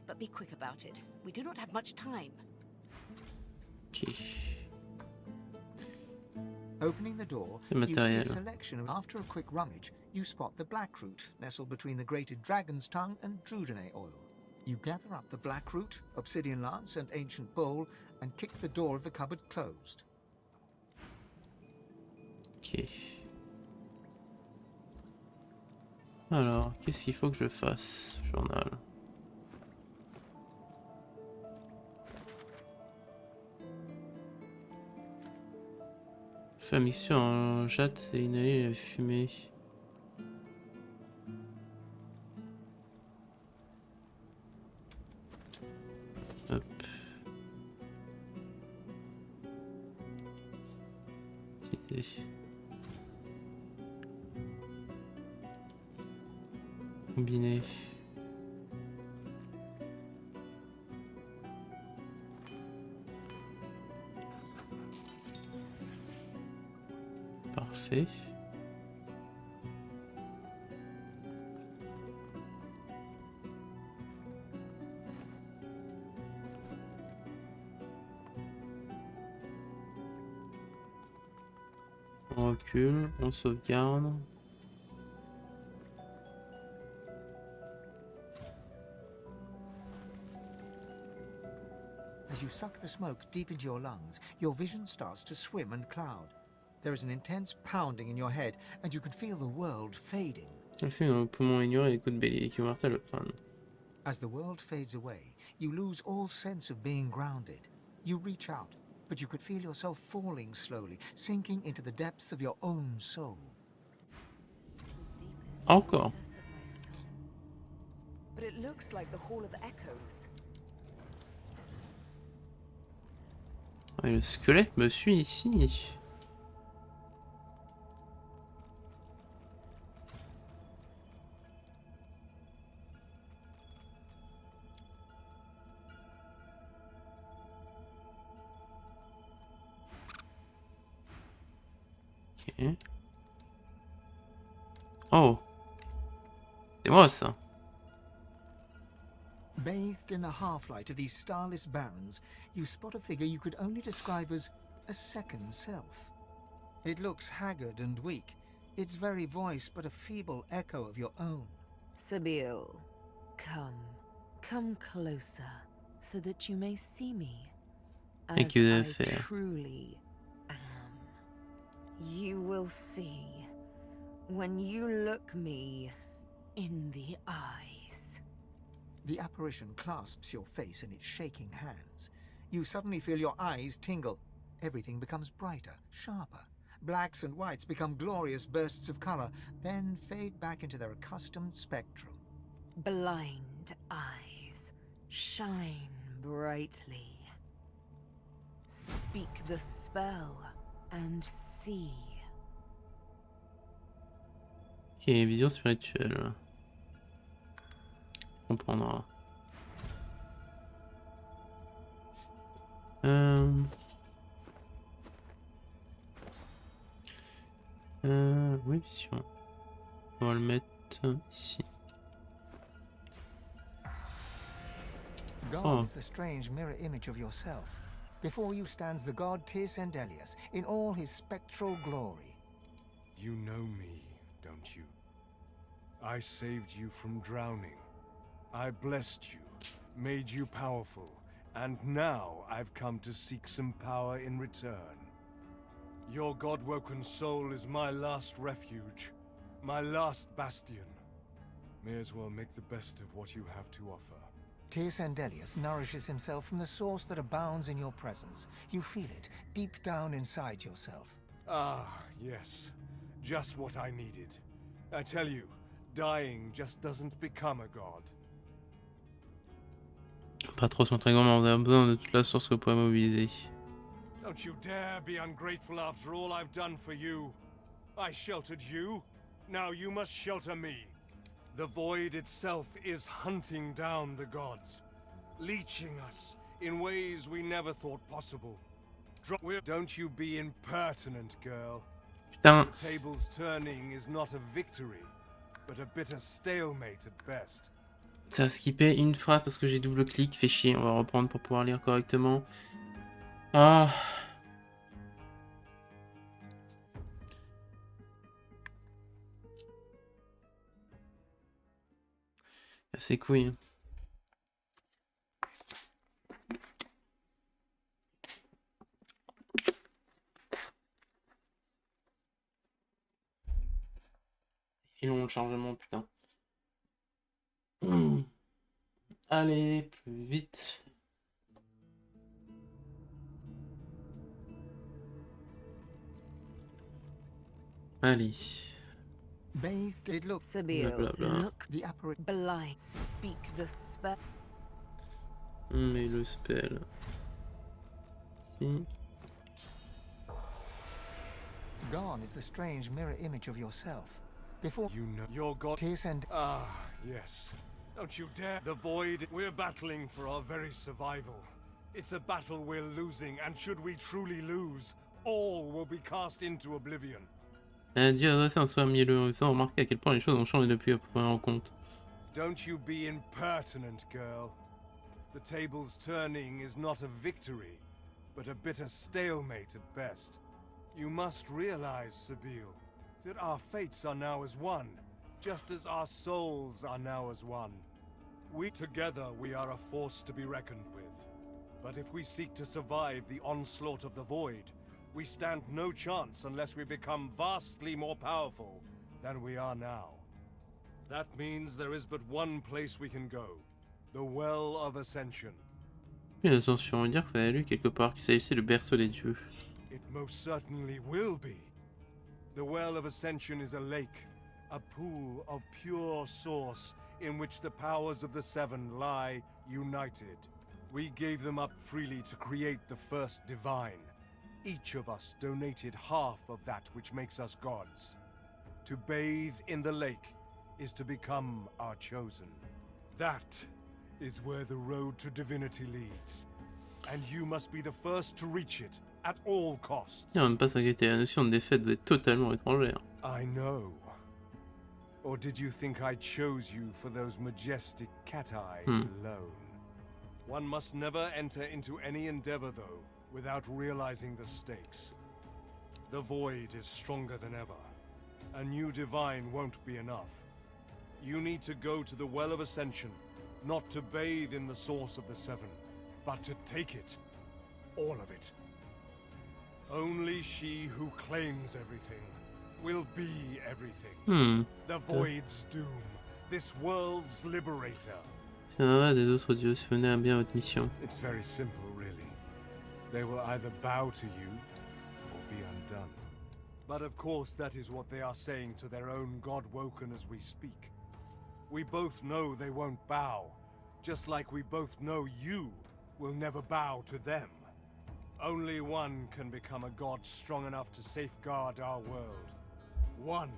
But be quick about it. We do not have much time. Okay. Opening the door, you see a selection of... After a quick rummage, you spot the blackroot nestled between the grated dragon's tongue and drudene oil. You gather up the blackroot, obsidian lance, and ancient bowl, and kick the door of the cupboard closed. Ok. Alors, qu'est-ce qu'il faut que je fasse? Journal. Faire mixture en jatte et inhaler la fumée. Hop. Idée. Combiner. Parfait. On recule, on sauvegarde. As you suck the smoke deep into your lungs, your vision starts to swim and cloud. There is an intense pounding in your head, and you can feel the world fading. Elle fait un poumon ignoré et coups de bélier qui martèle le crâne. As the world fades away, you lose all sense of being grounded. You reach out, but you could feel yourself falling slowly, sinking into the depths of your own soul. Encore. But it looks like the Hall of Echoes. Et le squelette me suit ici. Ok. Oh. C'est moi ça. Bathed in the half-light of these starless barrens, you spot a figure you could only describe as a second self. It looks haggard and weak, its very voice but a feeble echo of your own. Sabil, come closer, so that you may see me as I truly am. You will see when you look me in the eyes. The apparition clasps your face in its shaking hands. You suddenly feel your eyes tingle. Everything becomes brighter, sharper. Blacks and whites become glorious bursts of color, then fade back into their accustomed spectrum. Blind eyes, shine brightly. Speak the spell and see. Ok, vision spirituelle. On comprendra. Oui, vision. On va le mettre ici. God is the strange mirror image of yourself. Before you stands the god Tis Endelius in all his spectral glory. You know me, don't you? I saved you from drowning. I blessed you, made you powerful, And now I've come to seek some power in return. Your God-woken soul is my last refuge, my last bastion. May as well make the best of what you have to offer. Sandelius nourishes himself from the source that abounds in your presence. You feel it deep down inside yourself. Ah, yes. Just what I needed. I tell you, dying just doesn't become a god. Pas trop son très grand, mais on a besoin de toute la source que vous pourrez mobiliser. Don't you dare be ungrateful after all I've done for you. I sheltered you. Now you must shelter me. The void itself is hunting down the gods, leeching us in ways we never thought possible. Don't you be impertinent, girl. Putain. The table's turning is not a victory, but a bitter stalemate at best. Ça a skippé une phrase parce que j'ai double-clic, fait chier, on va reprendre pour pouvoir lire correctement. Ah. C'est couilles. Et long le chargement, putain. Allez, plus vite. Allez. Bathed, it looks Blablabla. Look the apparition. blind. Speak the spell. Mais le spell. Si. Gone is the strange mirror image of yourself. Before You know your god. and Ah, yes. Don't you dare. The void. We're battling for our very survival. It's a battle we're losing, and should we truly lose, all will be cast into oblivion. Dieu adresse un soin mielleux, sans remarquer à quel point les choses ont changé depuis la première rencontre. Don't you be impertinent, girl. The table's turning is not a victory, but a bitter stalemate at best. You must realize, Sabine, that our fates are now as one, just as our souls are now as one. Together we are a force to be reckoned with. But if we seek to survive the onslaught of the void, we stand no chance unless we become vastly more powerful than we are now. That means there is but one place we can go, the Well of Ascension. Oui, l'ascension, on va dire qu'il fallait lu quelque part qu'il s'agissait le berceau des dieux. It most certainly will be. The Well of Ascension is a lake, a pool of pure source in which the powers of the Seven lie united. We gave them up freely to create the first divine. Each of us donated half of that which makes us gods. To bathe in the lake is to become our chosen. That is where the road to divinity leads. And you must be the first to reach it at all costs. Il n'y a même pas s'inquiéter, la notion de défaite doit être totalement étrangère. I know. Or did you think I chose you for those majestic cat eyes alone? One must never enter into any endeavor, though, without realizing the stakes. The void is stronger than ever. A new divine won't be enough. You need to go to the Well of Ascension, not to bathe in the source of the Seven, but to take it. All of it. Only she who claims everything will be everything. The void's doom, this world's liberator. C'est un des autres dieux, si vous menez à bien votre mission. It's very simple, really. They will either bow to you, or be undone. But of course that is what they are saying to their own God-woken as we speak. We both know they won't bow, just like we both know you will never bow to them. Only one can become a god strong enough to safeguard our world. One,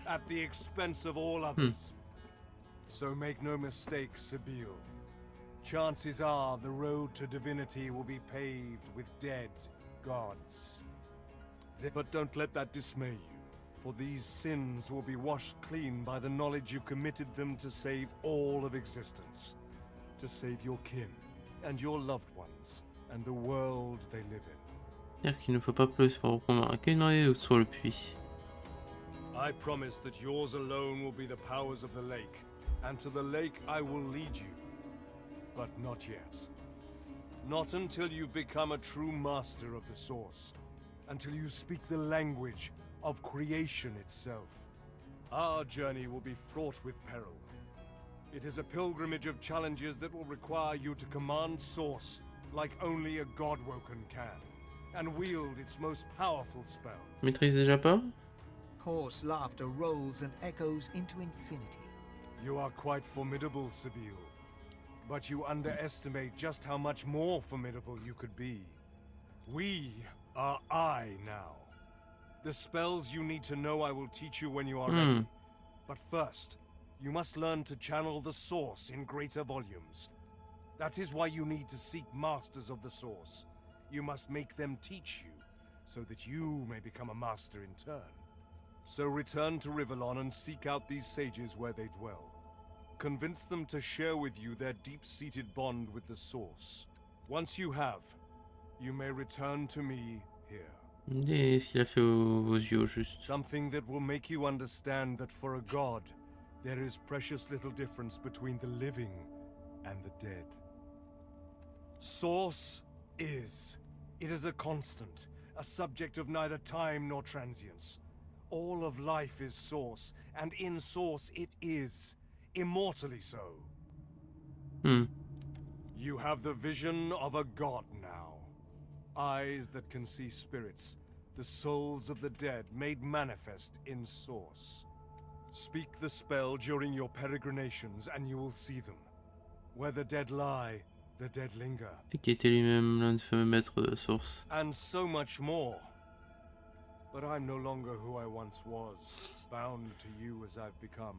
at the expense of all others. So make no mistake, Sabine. Chances are the road to divinity will be paved with dead gods. But don't let that dismay you, for these sins will be washed clean by the knowledge you committed them to save all of existence. To save your kin, and your loved ones, and the world they live in. C'est-à-dire qu'il ne faut pas plus pour reprendre un sur le puits. I promise that yours alone will be the powers of the lake, and to the lake I will lead you. But not yet. Not until you've become a true master of the source. Until you speak the language of creation itself. Our journey will be fraught with peril. It is a pilgrimage of challenges that will require you to command Source like only a Godwoken can, and wield its most powerful spells. Maîtrise déjà pas? Hoarse laughter rolls and echoes into infinity. You are quite formidable, Sibyl, but you underestimate just how much more formidable you could be. We are I now. The spells you need to know I will teach you when you are ready. But first, you must learn to channel the Source in greater volumes. That is why you need to seek masters of the Source. You must make them teach you, so that you may become a master in turn. So return to Rivellon and seek out these sages where they dwell. Convince them to share with you their deep-seated bond with the Source. Once you have, you may return to me here. Et ce qu'il a fait aux yeux, juste. Something that will make you understand that for a god, there is precious little difference between the living and the dead. Source is. It is a constant, a subject of neither time nor transience. All of life is Source, and in Source it is, immortally so. You have the vision of a god now. Eyes that can see spirits, the souls of the dead made manifest in Source. Speak the spell during your peregrinations and you will see them. Where the dead lie, the dead linger. C'est qui était lui-même l'un des fameux maîtres de la source. And so much more. But I'm no longer who I once was, bound to you as I've become.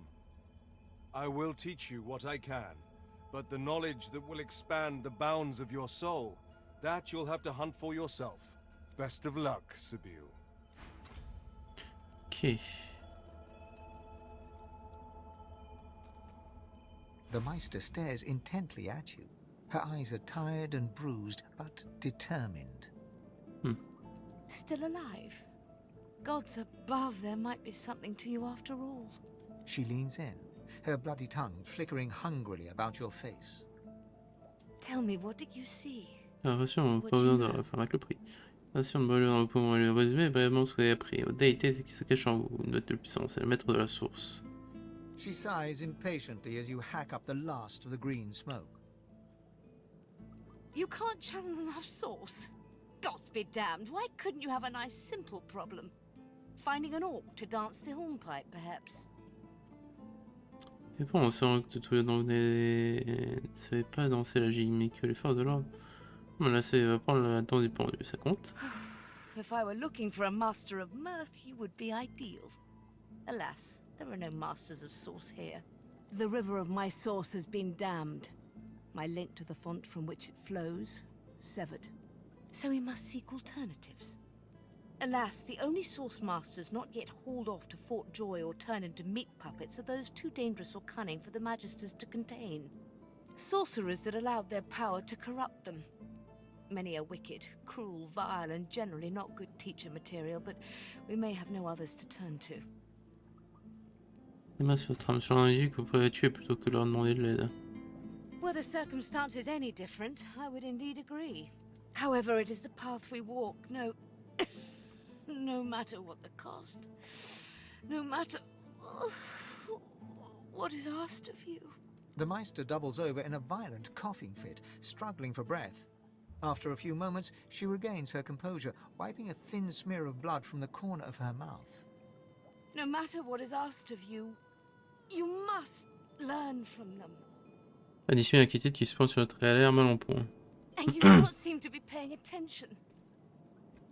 I will teach you what I can, but the knowledge that will expand the bounds of your soul, that you'll have to hunt for yourself. Best of luck, Sibyl. Ok. The Meister stares intently at you. Her eyes are tired and bruised, but determined. Still alive? Gods above, there might be something to you after all. She leans in, her bloody tongue flickering hungrily about your face. Tell me, what did you see? La ration pas besoin de refaire avec le prix. La ration de brûlure dans le poumon et le résumé brièvement ce que vous avez appris. Votre déité qui se cache en vous, une note de puissance, et le maître de la source. She sighs impatiently as you hack up the last of the green smoke. You can't channel enough Source? Gods be damned, why couldn't you have a nice simple problem? Finding an orc to dance the hornpipe, perhaps? Et bon, on se rend que tous les dents ne savaient pas danser la gimmick, que l'effort de l'ordre. Là, c'est va prendre la danse du pendu, ça compte. If I were looking for a master of mirth, you would be ideal. Alas, there are no masters of Source here. The river of my source has been damned. My link to the font from which it flows, severed. So we must seek alternatives. Alas, the only Source masters not yet hauled off to Fort Joy or turned into meat puppets are those too dangerous or cunning for the Magisters to contain. Sorcerers that allowed their power to corrupt them. Many are wicked, cruel, vile, and generally not good teacher material, but we may have no others to turn to. Les mains sur trame sur l'individu que vous pouvez tuer plutôt que leur demander de l'aide. Were the circumstances any different, I would indeed agree. However, it is the path we walk, no matter what the cost. No matter what is asked of you. The Meister doubles over in a violent coughing fit, struggling for breath. After a few moments, she regains her composure, wiping a thin smear of blood from the corner of her mouth. No matter what is asked of you, you must learn from them. La discipline inquiétude qui se pointe sur notre réel mal en point. And you do not seem to be paying attention.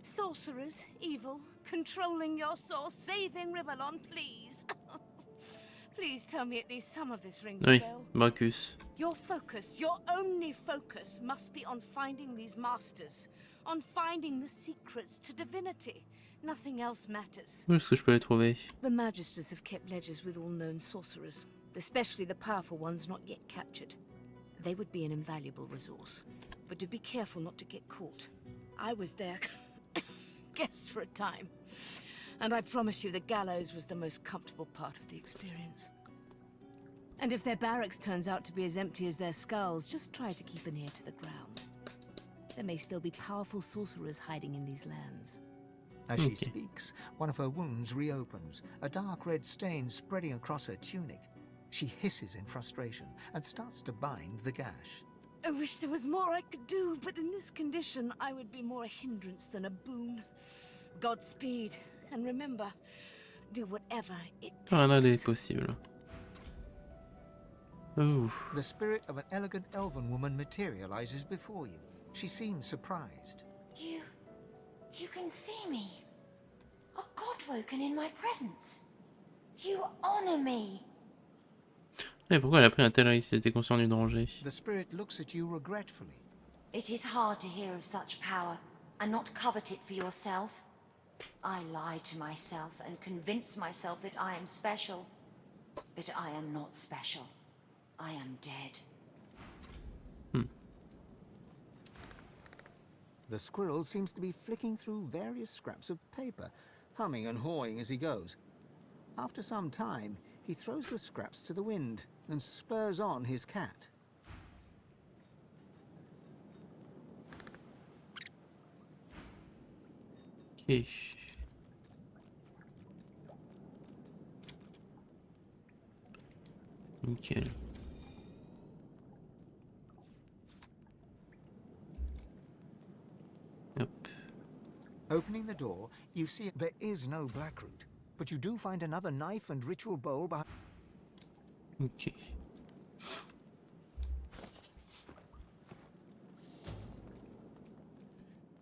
Sorcerers, evil, controlling your source, saving Rivellon, please. Please tell me at least some of this rings a bell. Marcus. Your focus, your only focus, must be on finding these masters, on finding the secrets to divinity. Nothing else matters. Où est-ce que je peux les trouver? The Magisters have kept ledgers with all known sorcerers, especially the powerful ones not yet captured. They would be an invaluable resource, but do be careful not to get caught. I was their guest for a time, and I promise you the gallows was the most comfortable part of the experience. And if their barracks turns out to be as empty as their skulls, just try to keep an ear to the ground. There may still be powerful sorcerers hiding in these lands. As she speaks, one of her wounds reopens, a dark red stain spreading across her tunic. She hisses in frustration and starts to bind the gash. I wish there was more I could do, but in this condition, I would be more a hindrance than a boon. Godspeed, and remember, do whatever it takes. Rien n'est possible. Ooh. The spirit of an elegant elven woman materializes before you. She seems surprised. You can see me. A god woken in my presence. You honor me. Mais pourquoi elle a pris un tel risque? C'était conscient du danger. The spirit looks at you regretfully. It is hard to hear of such power and not covet it for yourself. I lie to myself and convince myself that I am special. But I am not special. I am dead. The squirrel seems to be flicking through various scraps of paper, humming and hawing as he goes. After some time, he throws the scraps to the wind and spurs on his cat. Okay. Nickel. Hop. Opening the door, you see there is no blackroot, but you do find another knife and ritual bowl behind. Ok.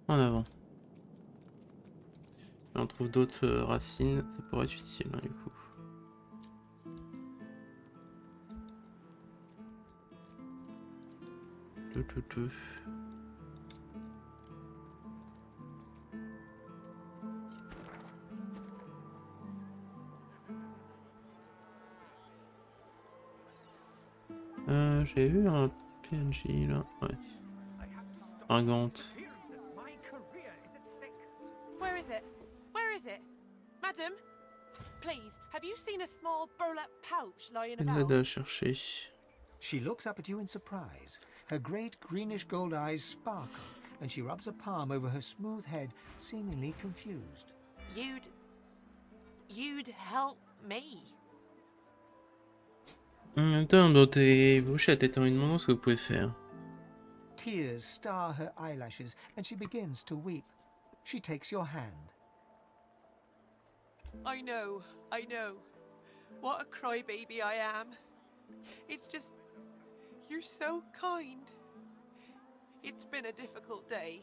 En avant. Et on trouve d'autres racines, ça pourrait être utile hein, du coup. Tout. J'ai vu un PNJ là, ouais. Argante. Where is it? Where is it? Madam? Please, have you seen a small burlap pouch lying Elle about? l'aide à chercher. She looks up at you in surprise. Her great greenish gold eyes sparkle, and she rubs a palm over her smooth head, seemingly confused. You'd help me? Attends, dans tes bouchettes étant une demandant ce que vous pouvez faire. Tears star her eyelashes, and she begins to weep. She takes your hand. I know. What a crybaby I am. It's just, you're so kind. It's been a difficult day.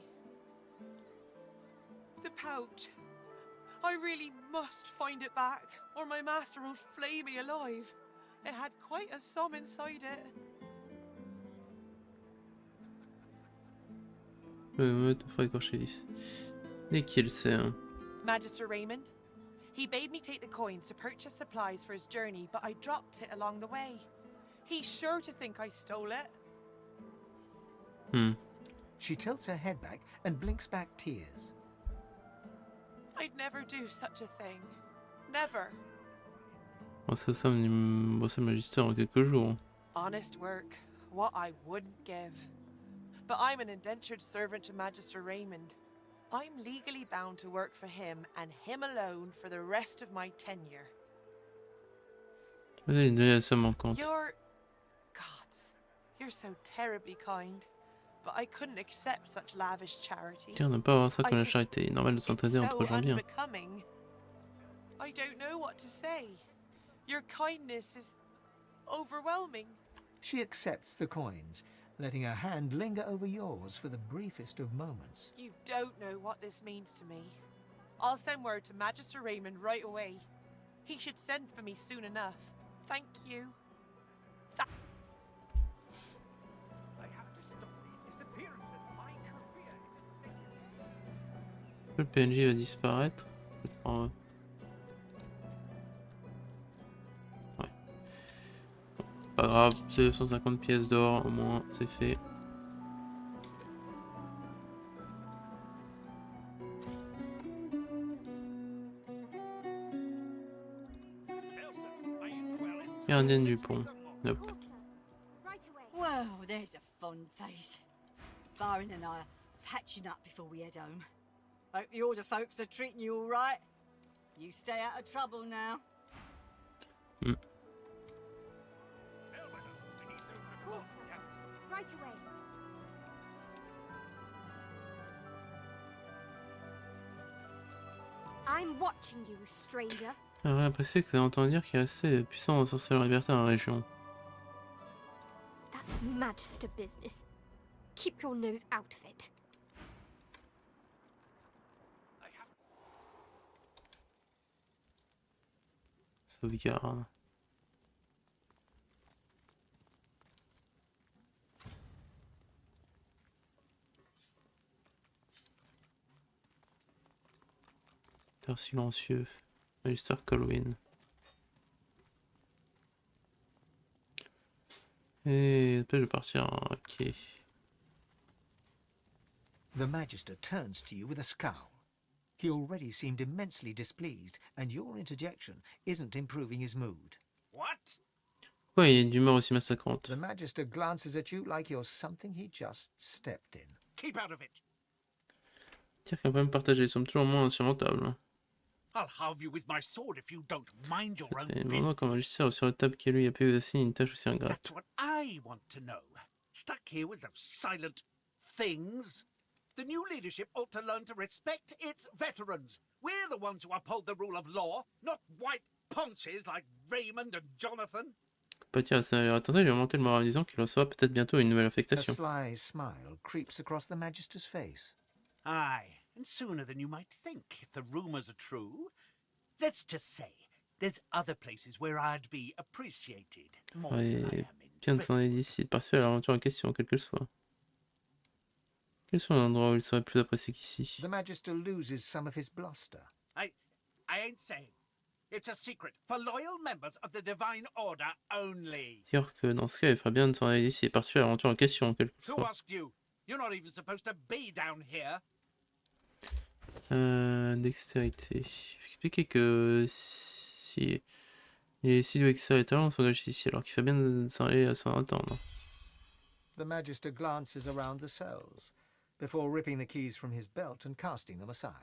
The pouch. I really must find it back, or my master will flay me alive. It had quite a sum inside it. Faut écorcher vif. Dès qu'il sait. Hein. Magister Raymond, he bade me take the coins to purchase supplies for his journey, but I dropped it along the way. He's sure to think I stole it. She tilts her head back and blinks back tears. I'd never do such a thing. Never. Ça me bosser magister en quelques jours. Honest work, what I wouldn't give. But I'm an indentured servant to Magister Raymond. I'm legally bound to work for him and him alone for the rest of my tenure. You're... Gods, you're so terribly kind. But I couldn't accept such lavish charity. On n'a pas à voir ça comme la charité. Normal de s'entraider entre gens bien. I don't know what to say. Your kindness is overwhelming. She accepts the coins, letting her hand linger over yours for the briefest of moments. You don't know what this means to me. I'll send word to Magister Raymond right away. He should send for me soon enough. Thank you. Le PNJ va disparaître. Ouais. Pas grave, c'est 150 pièces d'or, au moins c'est fait. Gardienne du pont. Hop. Well, there's a fun face. Byron and I are patching up before we head home. Hope the order folks are treating you all right. You stay out of trouble now. Of course, right away. I'm watching you, stranger. Ah ouais, après c'est que vous avez entendu dire qu'il y a assez de puissants sorciers libertaires dans la région. That's Magister business. Keep your nose out of it. Sauvegarde. Terre silencieux. Magister Colwyn. Et après je vais partir. Ok. The Magister turns to you with a scowl. He already seemed immensely displeased, and your interjection isn't improving his mood. What? Ouais, il y a d'humeur aussi massacrante. The Magister glances at you like you're something he just stepped in. Keep out of it. Dire qu'un problème partagé semble toujours moins insurmontable. I'll halve you with my sword if you don't mind your own Et business. maintenant, comme magicien sur la table qui lui a pu vous assigner une tâche aussi ingrate. That's what I want to know. Stuck here with those silent things. The new leadership ought to learn to respect its veterans. We're the ones who uphold the rule of law, not white ponches like Raymond and Jonathan. Petit a tenté de lui remonter le moral en disant qu'il recevra peut-être bientôt une nouvelle A affectation. sly smile creeps across the Magister's face. Aye, and sooner than you might think, if the rumors are true. Let's just say, there's other places where I'd be appreciated. More than I Ouais, am in bien de s'en aller d'ici, de participer à l'aventure en question, quelle qu'elle soit. Quels sont les endroits où il serait plus apprécié qu'ici? The Magister loses some of his bluster. I ain't saying. It's a secret for loyal members of the Divine Order only. Dire que dans ce cas, il ferait bien de s'en aller d'ici et participer à l'aventure en question, quelle qu'elle Who soit. asked you? You're not even supposed to be down here. Dextérité. Expliquer que si les silos extérieurs et talents s'engagent ici, alors qu'il fait bien de s'en aller à s'en attendre. The Magister glances around the cells, before ripping the keys from his belt and casting them aside.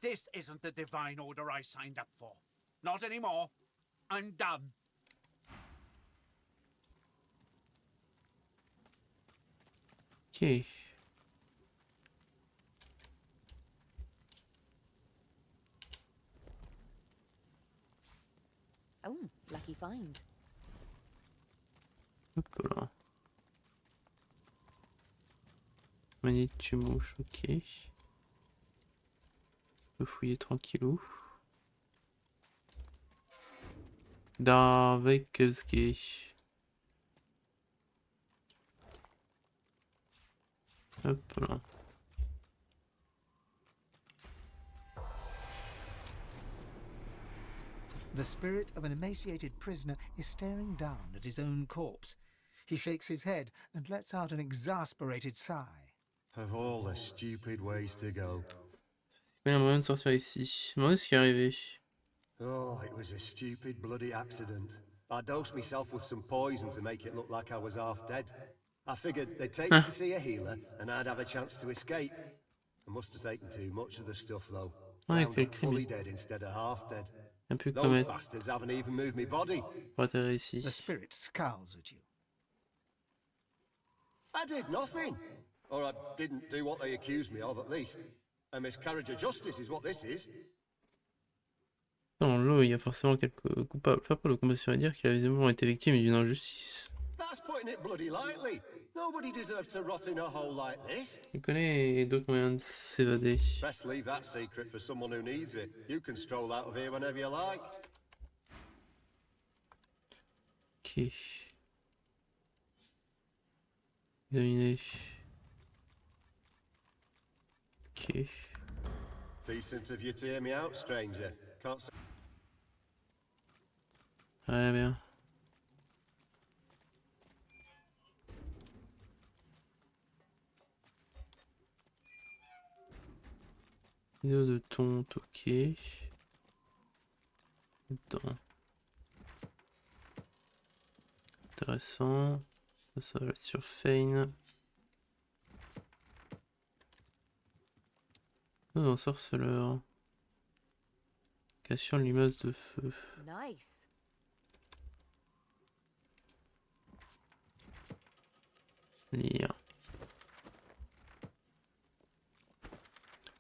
This isn't the Divine Order I signed up for. Not anymore. I'm done. Ok. Oh, lucky find. Hop là. Manette tu mouches, ok. On peut fouiller tranquillou. Darvekevski. Hop là. The spirit of an emaciated prisoner is staring down at his own corpse. He shakes his head and lets out an exasperated sigh. Of all the stupid ways to go. Il y a moyen de sortir ici. Je me demande ce qui est arrivé. Oh, it was a stupid bloody accident. I dosed myself with some poison to make it look like I was half dead. I figured they'd take me to see a healer and I'd have a chance to escape. I must have taken too much of the stuff though. Ouais, Wound quel up fully crime. dead instead of half dead. Un peu Those comme bastards haven't even moved me body. pour atterrir ici. The spirit scowls at you. I did nothing. Or I didn't do what they accused me of, at least. A miscarriage of justice is what this is. Dans l'eau, il y a forcément quelques coupables. Pas pour le composition à dire qu'il a visiblement été victime d'une injustice. That's putting it bloody lightly. Nobody deserves to rot in a hole like this. Il connaît d'autres moyens de s'évader. Best leave that secret for someone who needs it. You can stroll out of here whenever you like. Ok. Examiner. Ok. Decent of you to hear me out, stranger. Can't say. Très bien. Vidéo de tonte, ok. Dedans. Intéressant. Ça va être sur Fein. Un sorceleur. Cassure l'image de feu. Nice. Lire.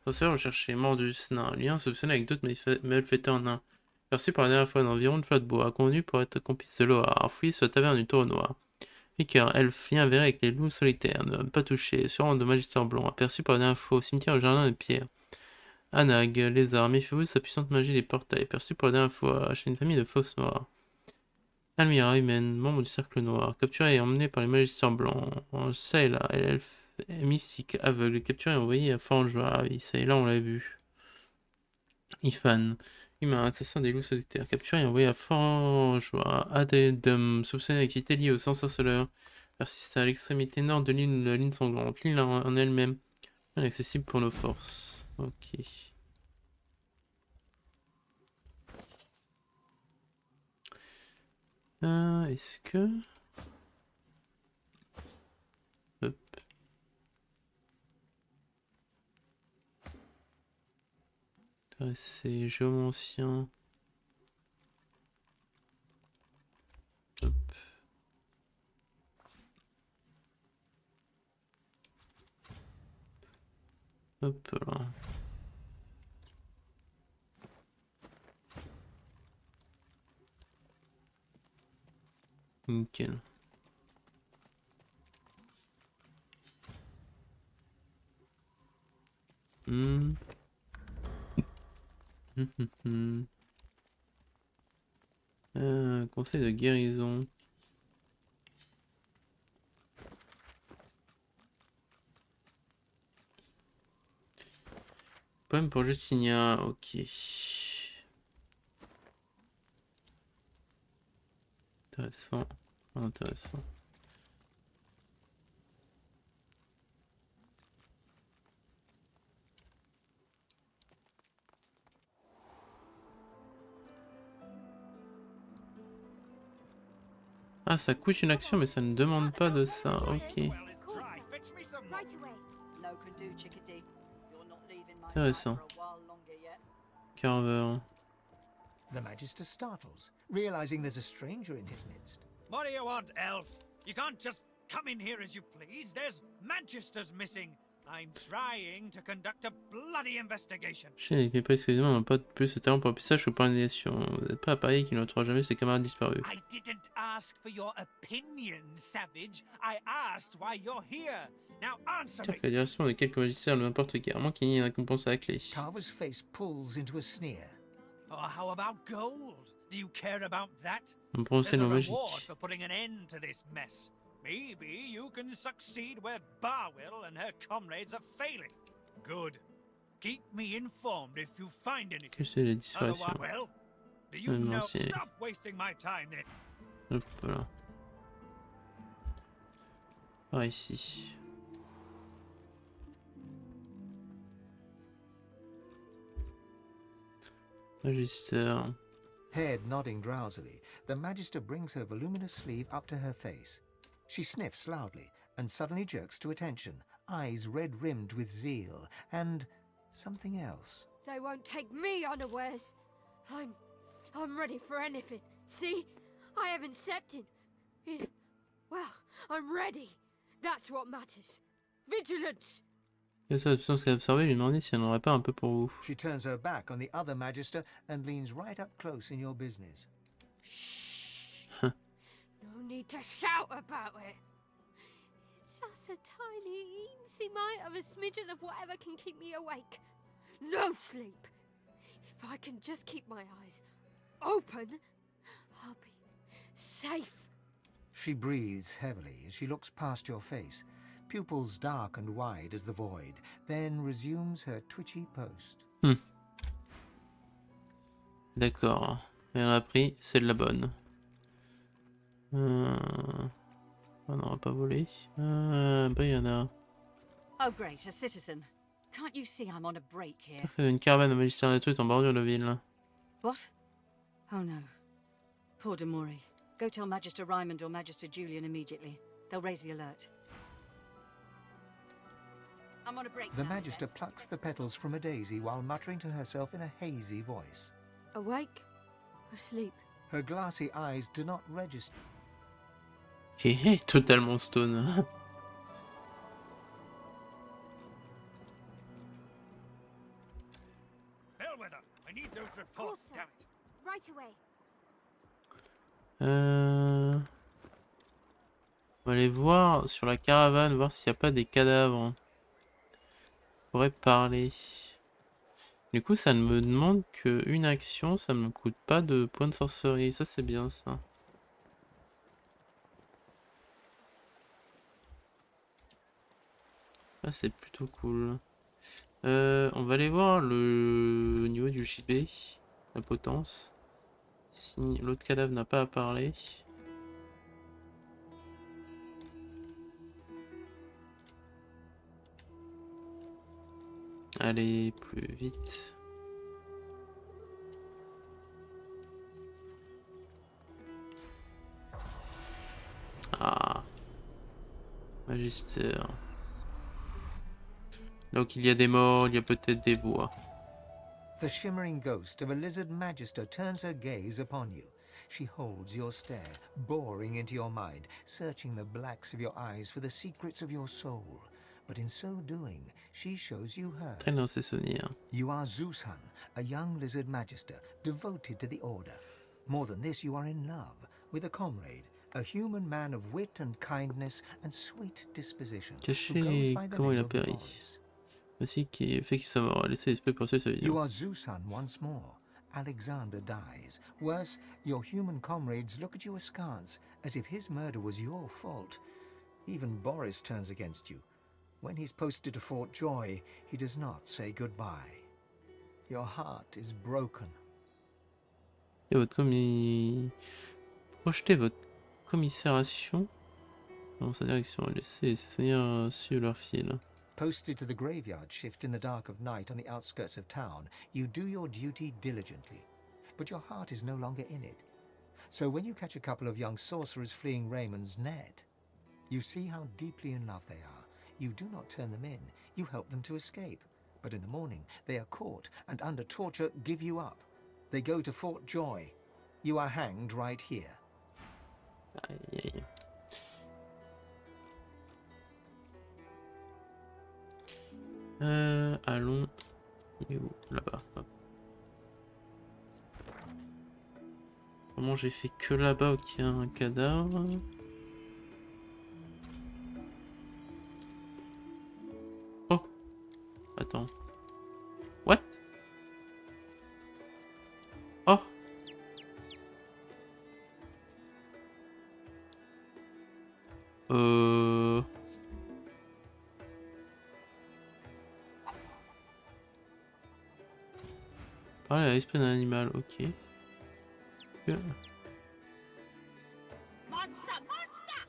Sorcière recherché, mort du nain. Lien soupçonné avec d'autres malfaiteurs nains. Perçu pour la dernière fois d'environ une flotte de bois. Connu pour être complice de Loa. Fouillé sur la taverne du taureau noir. Vicar, elfe, lien avéré avec les loups solitaires. Ne pas touché. Surnom de magistère blanc. Aperçu par la dernière fois au cimetière au jardin de pierre. Anag, lézard. Méfiez-vous de sa puissante magie des portails. Perçu pour la dernière fois chez une famille de fausses noirs. Almira, humaine, membre du cercle noir. Capturé et emmené par les magistères blancs. Ça et là, elfe mystique, aveugle, capturé et envoyé à Forgeois. Ah oui, ça et là on l'a vu. Ifan, humain, assassin des loups solitaires, capturé et envoyé à Forgeois. Adedum, soupçonné d'activité liée au sang sorceleur. Persiste à l'extrémité nord de l'île sanglante. L'île en elle-même inaccessible pour nos forces. Ok. Est-ce que... Hop. C'est géomancien. Hop. Hop là. Nickel. Conseil de guérison. Poème pour Justinia, ok. Intéressant, intéressant. Ah, ça coûte une action, mais ça ne demande pas de ça, ok. Intéressant. Carver. The Magister startles, realizing there's a stranger in his midst. What do you want, elf? You can't just come in here as you please. There's Magisters missing. I'm trying to conduct a bloody investigation. Chez les excusez-moi, on n'a pas de plus de talent pour le pissage ou pour l'annihilation. Vous n'êtes pas à parier qu'il ne retrouvera jamais ses camarades disparus. I didn't ask for your opinion, savage. I asked why you're here. Now answer me. La direction de quelques magistères ne m'importe guère, qu'il n'y ait une récompense à la clé. Carver's face pulls into a sneer. Oh, how about gold? Do you care about that? On prononçait There's le a magique. reward for putting an end to this mess. Maybe you can succeed where Barwill and her comrades are failing. Good. Keep me informed if you find anything. Que c'est la disparition. Otherwise, well, do you know? Stop wasting my time then. Hop là. Par ici. Magister. Head nodding drowsily, the Magister brings her voluminous sleeve up to her face. She sniffs loudly and suddenly jerks to attention, eyes red-rimmed with zeal, and something else. They won't take me unawares. I'm ready for anything. See? I haven't stepped in... Well, I'm ready. That's what matters. Vigilance! La seule absence qu'elle a observée lui demandait si elle n'en aurait pas un peu pour vous. She turns her back on the other Magister and leans right up close in your business. No need to shout about it. It's just a tiny, eensy mite of a smidgen of whatever can keep me awake. No sleep. If I can just keep my eyes open, I'll be safe. She breathes heavily as she looks past your face, pupils dark and wide as the void, then resumes her twitchy post. D'accord. Elle a pris, c'est de la bonne. On n'aura pas volé. Bah y en a. Oh great, a citizen. Can't you see I'm on a break here? Une caravane de magistères détruite en bordure de ville. What? Oh no. Poor Demori. Go tell Magister Raymond or Magister Julian immediately. They'll raise the alert. I'm on a break. The Magister plucks the petals from a daisy while muttering to herself in a hazy voice. Awake, asleep. Her glassy eyes do not register. Ok, totalement stone. Bellwether, I need those reports, damn it. Right away. On va aller voir sur la caravane, voir s'il n'y a pas des cadavres. On pourrait parler. Du coup, ça ne me demande qu'une action, ça ne me coûte pas de points de sorcellerie. Ça, c'est bien ça. Ça, c'est plutôt cool. On va aller voir le niveau du JB, la potence. Si l'autre cadavre n'a pas à parler. Allez, plus vite. Ah. Magister. Donc il y a des morts, il y a peut-être des voix. The shimmering ghost of a lizard magister turns her gaze upon you. She holds your stare, boring into your mind, searching the blacks of your eyes for the secrets of your soul. But in so doing, she shows you her. Traîne dans ses souvenirs. You are Zeushan, a young lizard magister, devoted to the order. More than this, you are in love with a comrade, a human man of wit and kindness and sweet disposition. Caché, comment il a péri. Voici qui fait qu'il soit mort. Laissez l'esprit poursuivre sa vie. You are Zeushan once more. Alexander dies. Worse, your human comrades look at you askance, as if his murder was your fault. Even Boris turns against you. When he's posted to Fort Joy, he does not say goodbye. Your heart is broken. Et votre projetez votre commisération dans sa direction. Laissez ses souvenirs suivre leur fil. Posted to the graveyard shift in the dark of night on the outskirts of town, you do your duty diligently. But your heart is no longer in it. So when you catch a couple of young sorcerers fleeing Raymond's net, you see how deeply in love they are. You do not turn them in, you help them to escape. But in the morning, they are caught and under torture give you up. They go to Fort Joy. You are hanged right here. Aïe, aïe. Allons. Il est où? Là-bas. Comment j'ai fait que là-bas où il y a un cadavre? Oh! Attends. What? Oh! Parler à l'esprit d'un animal, ok. Monster, monster!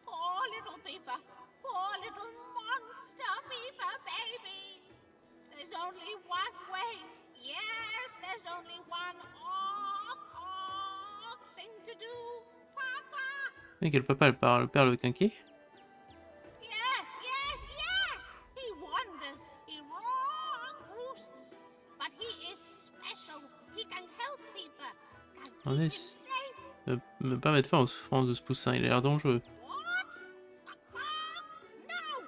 Poor little Peeper. Poor little monster Peeper, baby. There's only one way. Yes, there's only one thing to do. Papa! Mais quel papa, elle parle, le père le quinquet? Yes, yes, yes! He wanders. He roosts. But he is special. He can help Peeper. Attendez, me pas mettre fin aux souffrances de ce poussin, il a l'air dangereux. What? No!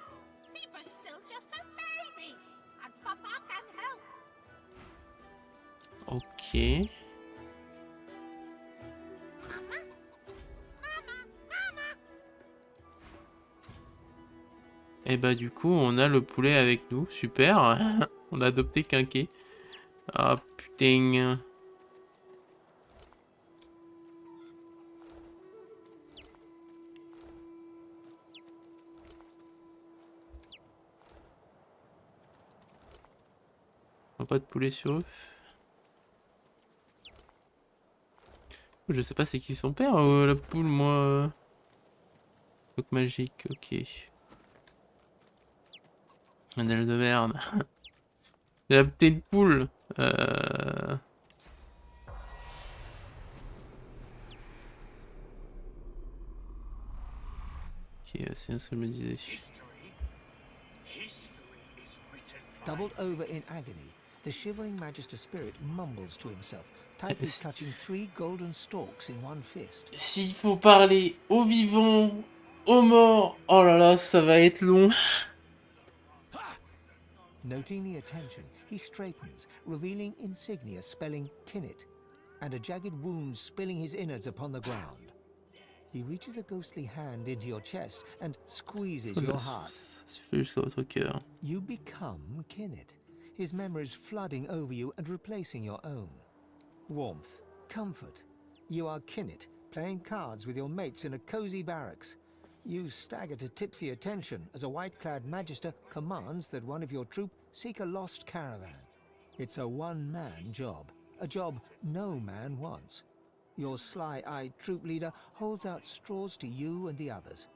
Peeper's still just a baby. And Papa can help. Ok. Mama? Mama? Mama? Et bah du coup, on a le poulet avec nous, super. On a adopté quinquet. Ah putain. Pas de poulet sur eux. Je sais pas c'est qui son père, la poule, moi. Coque magique, ok. Un aile de merde. J'ai adopté une poule. Ok, c'est bien ce que je me disais. Doubled over in agony, the shivering Magister spirit mumbles to himself, tightly clutching 3 golden stalks in one fist. S'il faut parler aux vivants, aux morts, oh là là, ça va être long. Noting the attention, he straightens, revealing insignia spelling Kinnet, and a jagged wound spilling his innards upon the ground. He reaches a ghostly hand into your chest and squeezes your heart. You become Kinnet, his memories flooding over you and replacing your own. Warmth, comfort. You are Kinnet, playing cards with your mates in a cozy barracks. You stagger to tipsy attention as a white-clad Magister commands that one of your troop seek a lost caravan. It's a one-man job, a job no man wants. Your sly-eyed troop leader holds out straws to you and the others.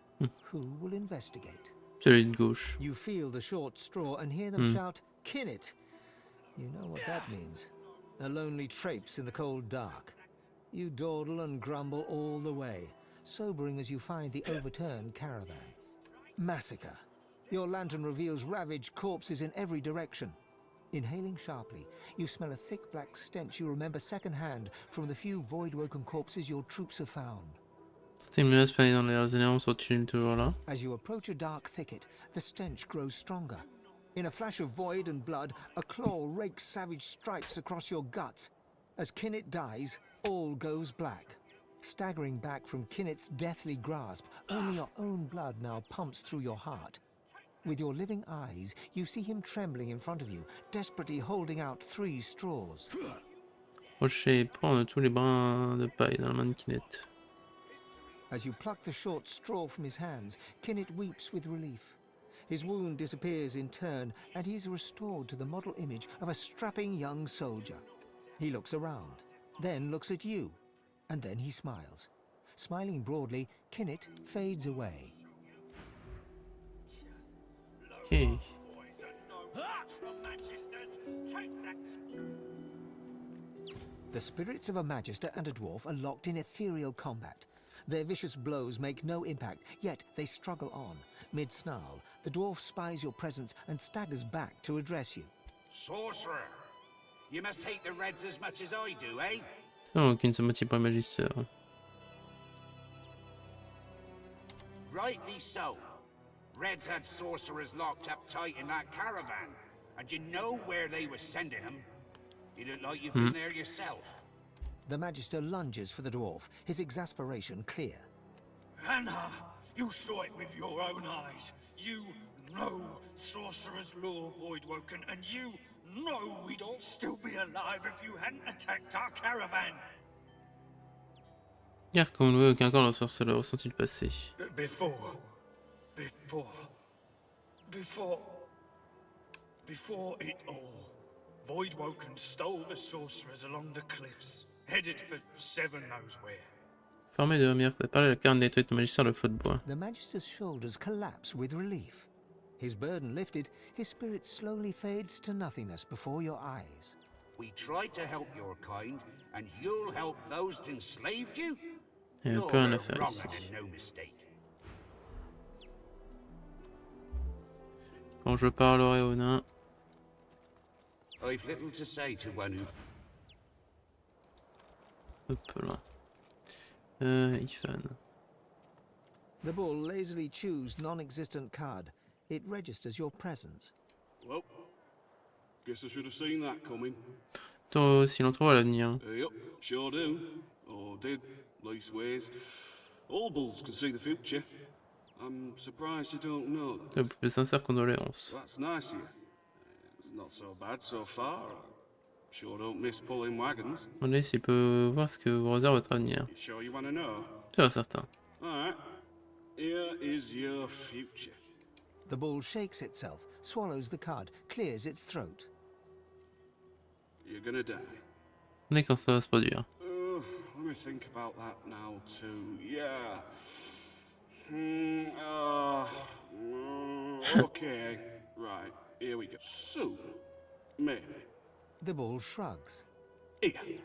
Who will investigate? You feel the short straw and hear them shout, Kinnet! You know what that means. A lonely traipse in the cold dark. You dawdle and grumble all the way, sobering as you find the overturned caravan. Massacre. Your lantern reveals ravaged corpses in every direction. Inhaling sharply, you smell a thick black stench you remember secondhand from the few void-woken corpses your troops have found. As you approach a dark thicket, the stench grows stronger. In a flash of void and blood, a claw rakes savage stripes across your guts. As Kinnet dies, all goes black. Staggering back from Kinnet's deathly grasp, only your own blood now pumps through your heart. With your living eyes, you see him trembling in front of you, desperately holding out 3 straws. Rocher, prends tous les brins de paille dans la main de Kinnet. As you pluck the short straw from his hands, Kinnet weeps with relief. His wound disappears in turn, and he is restored to the model image of a strapping young soldier. He looks around, then looks at you, and then he smiles. Smiling broadly, Kinnet fades away. Okay. The spirits of a Magister and a dwarf are locked in ethereal combat. Their vicious blows make no impact, yet they struggle on. Mid-snarl, the dwarf spies your presence and staggers back to address you. Sorcerer! You must hate the Reds as much as I do, eh? Non, aucune se motive par le magicien. Rightly so. Reds had sorcerers locked up tight in that caravan, and you know where they were sending them. You look like you've been there yourself. The Magister lunges for the dwarf, his exasperation clear. Hannah, you saw it with your own eyes. You know sorcerer's law, Voidwoken, and you know we'd all still be alive if you hadn't attacked our caravan. Car comme le aucun corps, le sorceleur ressent le passé. Before it all, Voidwoken stole the sorcerers along the cliffs, headed for Seven knows where. Formé de lumière, préparez la carte détruite du magicien le feu de bois. The Magister's shoulders collapse with relief. His burden lifted, his spirit slowly fades to nothingness before your eyes. We tried to help your kind, and you'll help those that enslaved you? Il y a You're plus rien à a faire wrong ici. and no mistake. Quand je parlerai au nain. I've little to say to one who... Hop là. Ifan. The bull lazily chews non-existent card. It registers your presence. Well, guess I should have seen that coming. Toi aussi, l'entrevue à l'avenir. Yep, sure do. Or did, leastways. All bulls can see the future. I'm surprised you don't know that. Plus sincère condoléances. That's nice of you. It's not so bad so far. Sure don't miss pulling wagons. Demandez s'il peut voir ce que vous réserve votre avenir. You sure you want to know? Sûr et certain. Alright. Here is your future. The bull shakes itself, swallows the card, clears its throat. You're gonna die. On est quand ça va se produire. Let me think about that now too. Yeah. Okay. Right. Here we go. Soon. Maybe. The bull shrugs. Here.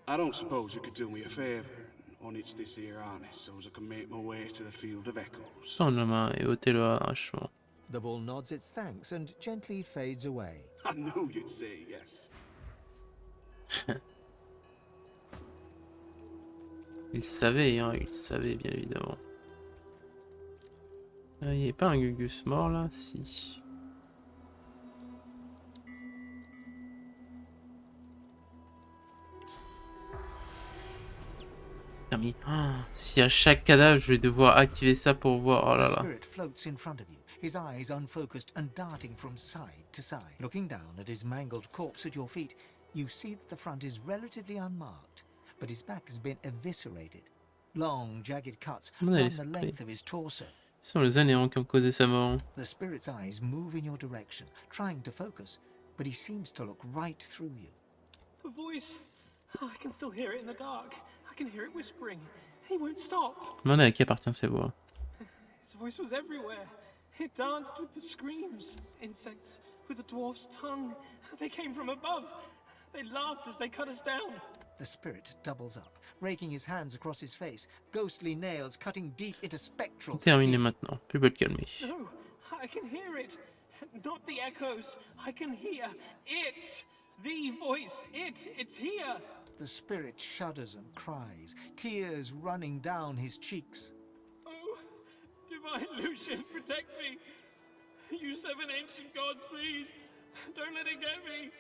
I don't suppose you could do me a favour and unhitch this here harness so as I can make my way to the field of echoes. Tends la main et ôtez le arrachement. The bull nods its thanks and gently fades away. I knew you'd say yes. Il savait, hein, il savait bien évidemment. Il n'y a pas un Gugus mort là? Si. Ah, mais si à chaque cadavre je vais devoir activer ça pour voir. Oh là là. The spirit floats in front of you, his eyes unfocused and darting from side to side. Looking down at his mangled corpse at your feet, you see that the front is relatively unmarked, but his back has been eviscerated. Long, jagged cuts run the length of his torso. Ce sont les anéants qui ont causé sa mort. The spirit's eyes move in your direction, trying to focus, but he seems to look right through you. The voice. I can still hear it in the dark. I can hear it whispering. He won't stop. Demandez à qui appartient ces voix. His voice was everywhere. It danced with the screams. Insects with a dwarf's tongue. They came from above. They laughed as they cut us down. The spirit doubles up, raking his hands across his face, ghostly nails cutting deep into spectral Terminé maintenant. Plus beau de calmer. No, I can hear it. Not the echoes. I can hear it. The voice. It's here. The spirit shudders and cries, tears running down his cheeks. Oh, divine Lucian, protect me. You seven ancient gods, please. Don't let it get me.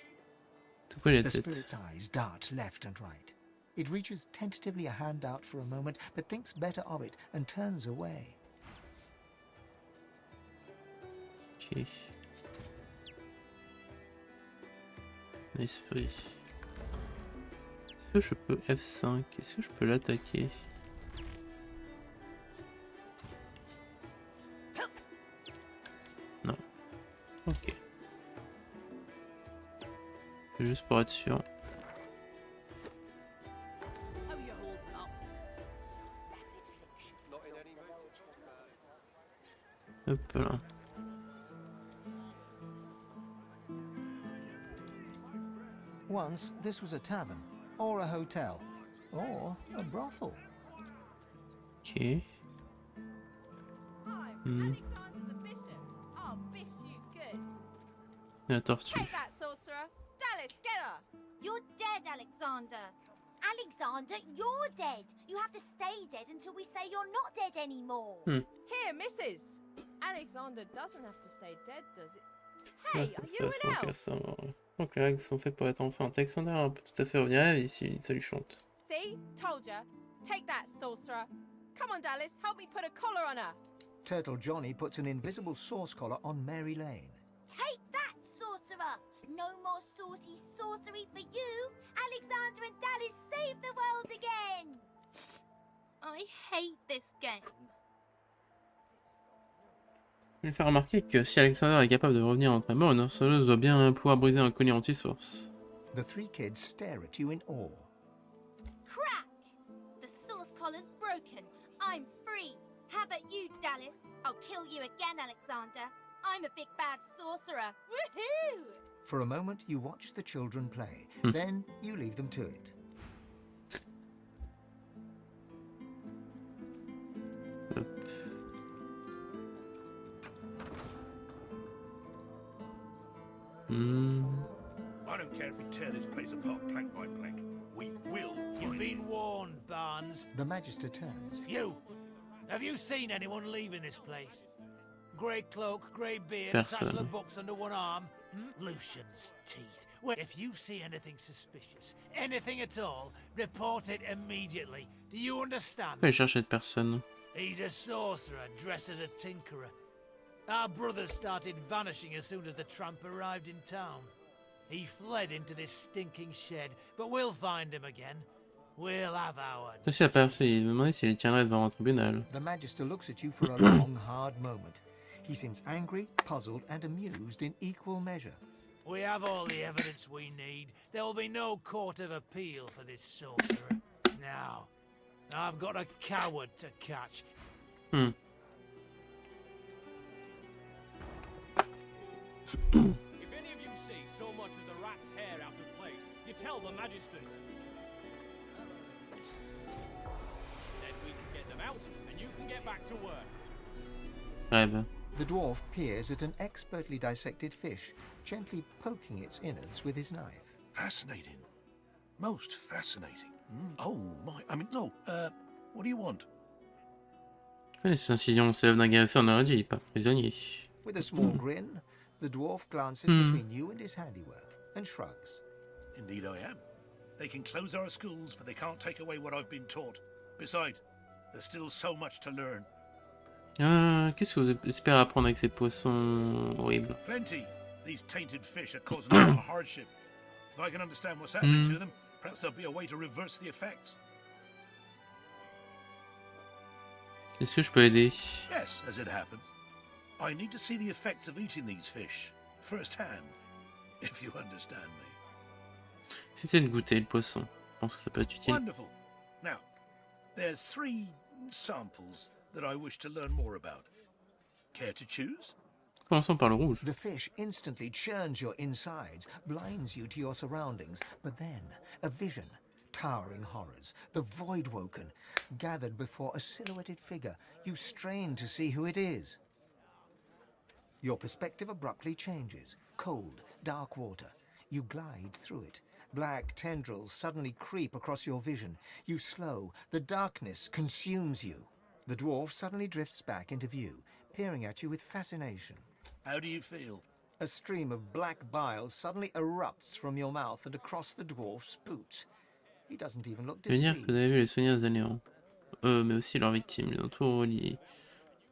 The spirit's eyes dart left and right. It reaches tentatively a hand out for a moment, but thinks better of it and turns away. Ok. Esprit. Est-ce que je peux F5? Est-ce que je peux l'attaquer? Non. Ok. Juste pour être sûr. Hop là. Once, this was a tavern, or a hotel, or a brothel. Ok. La tortue. Take that, sorcerer. Dallas, get her. You're dead, Alexander. Alexander, you're dead. You have to stay dead until we say you're not dead anymore. Here, missus. Alexander doesn't have to stay dead, does it? Hey, are you an elf? Donc les règles sont faites pour être enfant. Alexander peut tout à fait revenir à la vie si ça lui chante. See? Told ya. Take that, sorcerer. Come on, Dallas, help me put a collar on her. Turtle Johnny puts an invisible source collar on Mary Lane. Take that, sorcerer. No more saucy sorcery for you. Alexander and Dallas save the world again. I hate this game. Je vais faire remarquer que si Alexander est capable de revenir entre morts, une sorcelleuse doit bien pouvoir briser un collier anti-source. The three kids stare at you in awe. Crack! The source collar's broken. I'm free. How about you, Dallas? I'll kill you again, Alexander. I'm a big bad sorcerer. Woohoo! For a moment, you watch the children play. Then you leave them to it. I don't care if we tear this place apart plank by plank. We will. You've been warned, Barnes. The Magister turns. You! Have you seen anyone leaving this place? Grey cloak, grey beard, satchel of books under one arm. Lucian's teeth. Well, if you see anything suspicious, anything at all, report it immediately. Do you understand? Pourquoi il cherche cette personne? He's a sorcerer dressed as a tinkerer. Our brothers started vanishing as soon as the tramp arrived in town. He fled into this stinking shed, but we'll find him again. We'll have our... Aussi la personne, il demandait s'il tiendrait devant un tribunal. The Magister looks at you for a long, hard moment. He seems angry, puzzled, and amused in equal measure. We have all the evidence we need. There will be no court of appeal for this sorcerer. Now, I've got a coward to catch. If any of you see so much as a rat's hair out of place, you tell the Magisters. Then we can get them out, and you can get back to work. Ouais, bah. The dwarf peers at an expertly dissected fish, gently poking its innards with his knife. Fascinating. Most fascinating. Oh my, I mean, no, what do you want? Les incisions se lèvent d'un guérisseur, on aurait dit, pas prisonnier. With a small grin, the dwarf glances between you and his handiwork and shrugs. Indeed I am. They can close our schools, but they can't take away what I've been taught. Besides, there's still so much to learn. Qu'est-ce que vous espérez apprendre avec ces poissons horribles? Plenty. These tainted fish are causing a lot of hardship. If I can understand what's happening to them, perhaps there'll be a way to reverse the effects. Est-ce que je peux aider? Yes, as it happens. I need to see the effects of eating these fish firsthand, if you understand me. Je vais peut-être goûter le poisson. Je pense que ça peut être utile. Wonderful. Now, there's 3 samples that I wish to learn more about. Care to choose? Commençons par le rouge. The fish instantly churns your insides, blinds you to your surroundings, but then a vision, towering horrors, the void-woken, gathered before a silhouetted figure. You strain to see who it is. Your perspective abruptly changes. Cold, dark water. You glide through it. Black tendrils suddenly creep across your vision. You slow. The darkness consumes you. The dwarf suddenly drifts back into view, peering at you with fascination. How do you feel? A stream of black bile suddenly erupts from your mouth and across the dwarf's boots. He doesn't even look Je veux dire displeased. que vous avez vu les souvenirs des anéants. Mais aussi leurs victimes. Ils ont tout relié.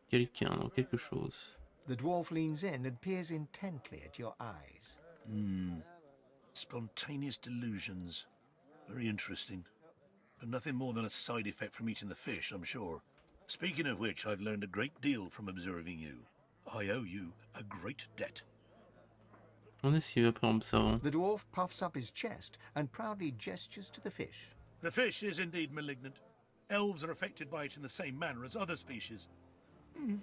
Quelqu'un dans quelque chose. The dwarf leans in and peers intently at your eyes. Spontaneous delusions. Very interesting. But nothing more than a side effect from eating the fish, I'm sure. Speaking of which, I've learned a great deal from observing you. I owe you a great debt. On est si après en observant. The dwarf puffs up his chest and proudly gestures to the fish. The fish is indeed malignant. Elves are affected by it in the same manner as other species.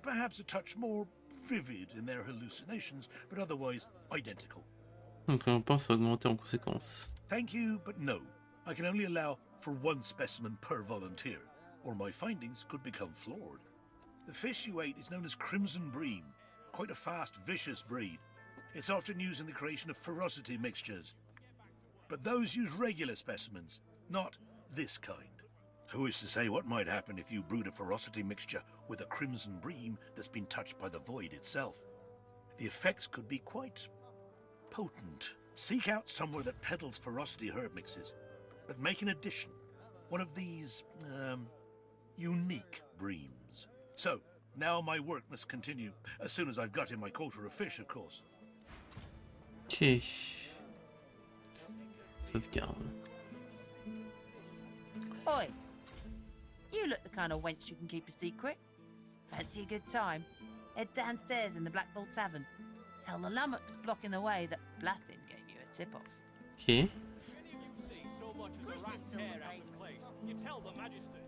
Perhaps a touch more vivid in their hallucinations, but otherwise identical. Donc on pense augmenter en conséquence. Thank you, but no. I can only allow for 1 specimen per volunteer, or my findings could become flawed. The fish you ate is known as crimson bream, quite a fast, vicious breed. It's often used in the creation of ferocity mixtures. But those use regular specimens, not this kind. Who is to say what might happen if you brewed a ferocity mixture with a crimson bream that's been touched by the void itself? The effects could be quite potent. Seek out somewhere that peddles ferocity herb mixes, but make an addition. One of these, unique breams. So, now my work must continue, as soon as I've got in my quota of fish, of course. Ok. Sauvegarde. Oi! You look the kind of wench who can keep a secret. Fancy a good time? Head downstairs in the Black Bull Tavern. Tell the lummox blocking the way that Blathin gave you a tip-off. Ok. You tell the magisters.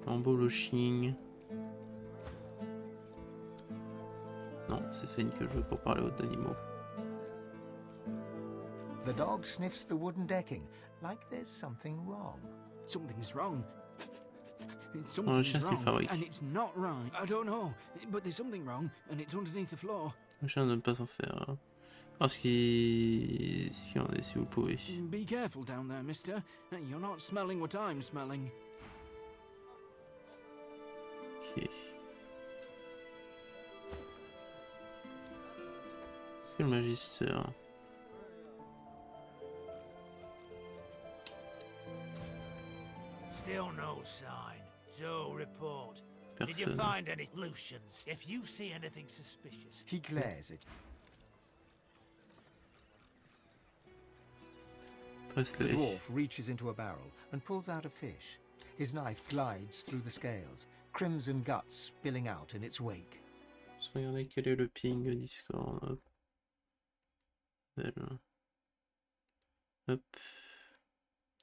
Embauching. Non, c'est Fane que je veux pour parler aux animaux. The dog sniffs the wooden decking, like there's something wrong. Something's wrong. Le Something's chien c'est wrong, fabrique. and it's not right. I don't know, but there's something wrong, and it's underneath the floor. Le chien ne peut pas s'en faire. Parce qu'il... Si on est, si vous pouvez. Be careful down there, mister. You're not smelling what I'm smelling. Ok. C'est le magister. Still no sign. So report. Did you Personne. find any Lucians? If you see anything suspicious. He glares at The Presley. dwarf reaches into a barrel and pulls out a fish. His knife glides through the scales, crimson guts spilling out in its wake. Je vais regarder quel est le ping Discord. Hop. Voilà. Hop.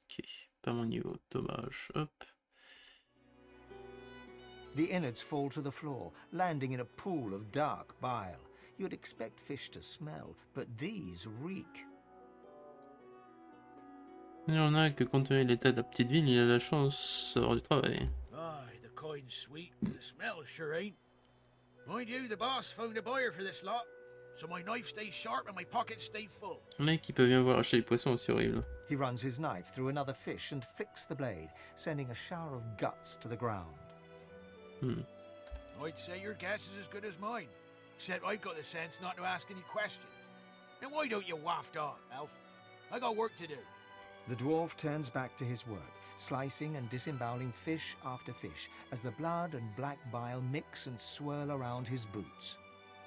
Ok. Pas mon niveau. Dommage. Hop. The innards fall to the floor, landing in a pool of dark bile. You'd expect fish to smell, but these reek. Il y en a que compte tenu de l'état de la petite ville, il a la chance d'avoir du travail. Aye, the coin's sweet, the smell sure ain't. Mind you, the boss found a buyer for this lot, so my knife stays sharp and my pockets stay full. Un mec qui peut bien voir acheter les poissons, c'est horrible. He runs his knife through another fish and flicks the blade, sending a shower of guts to the ground. I'd say your guess is as good as mine, except I've got the sense not to ask any questions. Then why don't you waft on, Elf? I got work to do. The dwarf turns back to his work, slicing and disemboweling fish after fish, as the blood and black bile mix and swirl around his boots.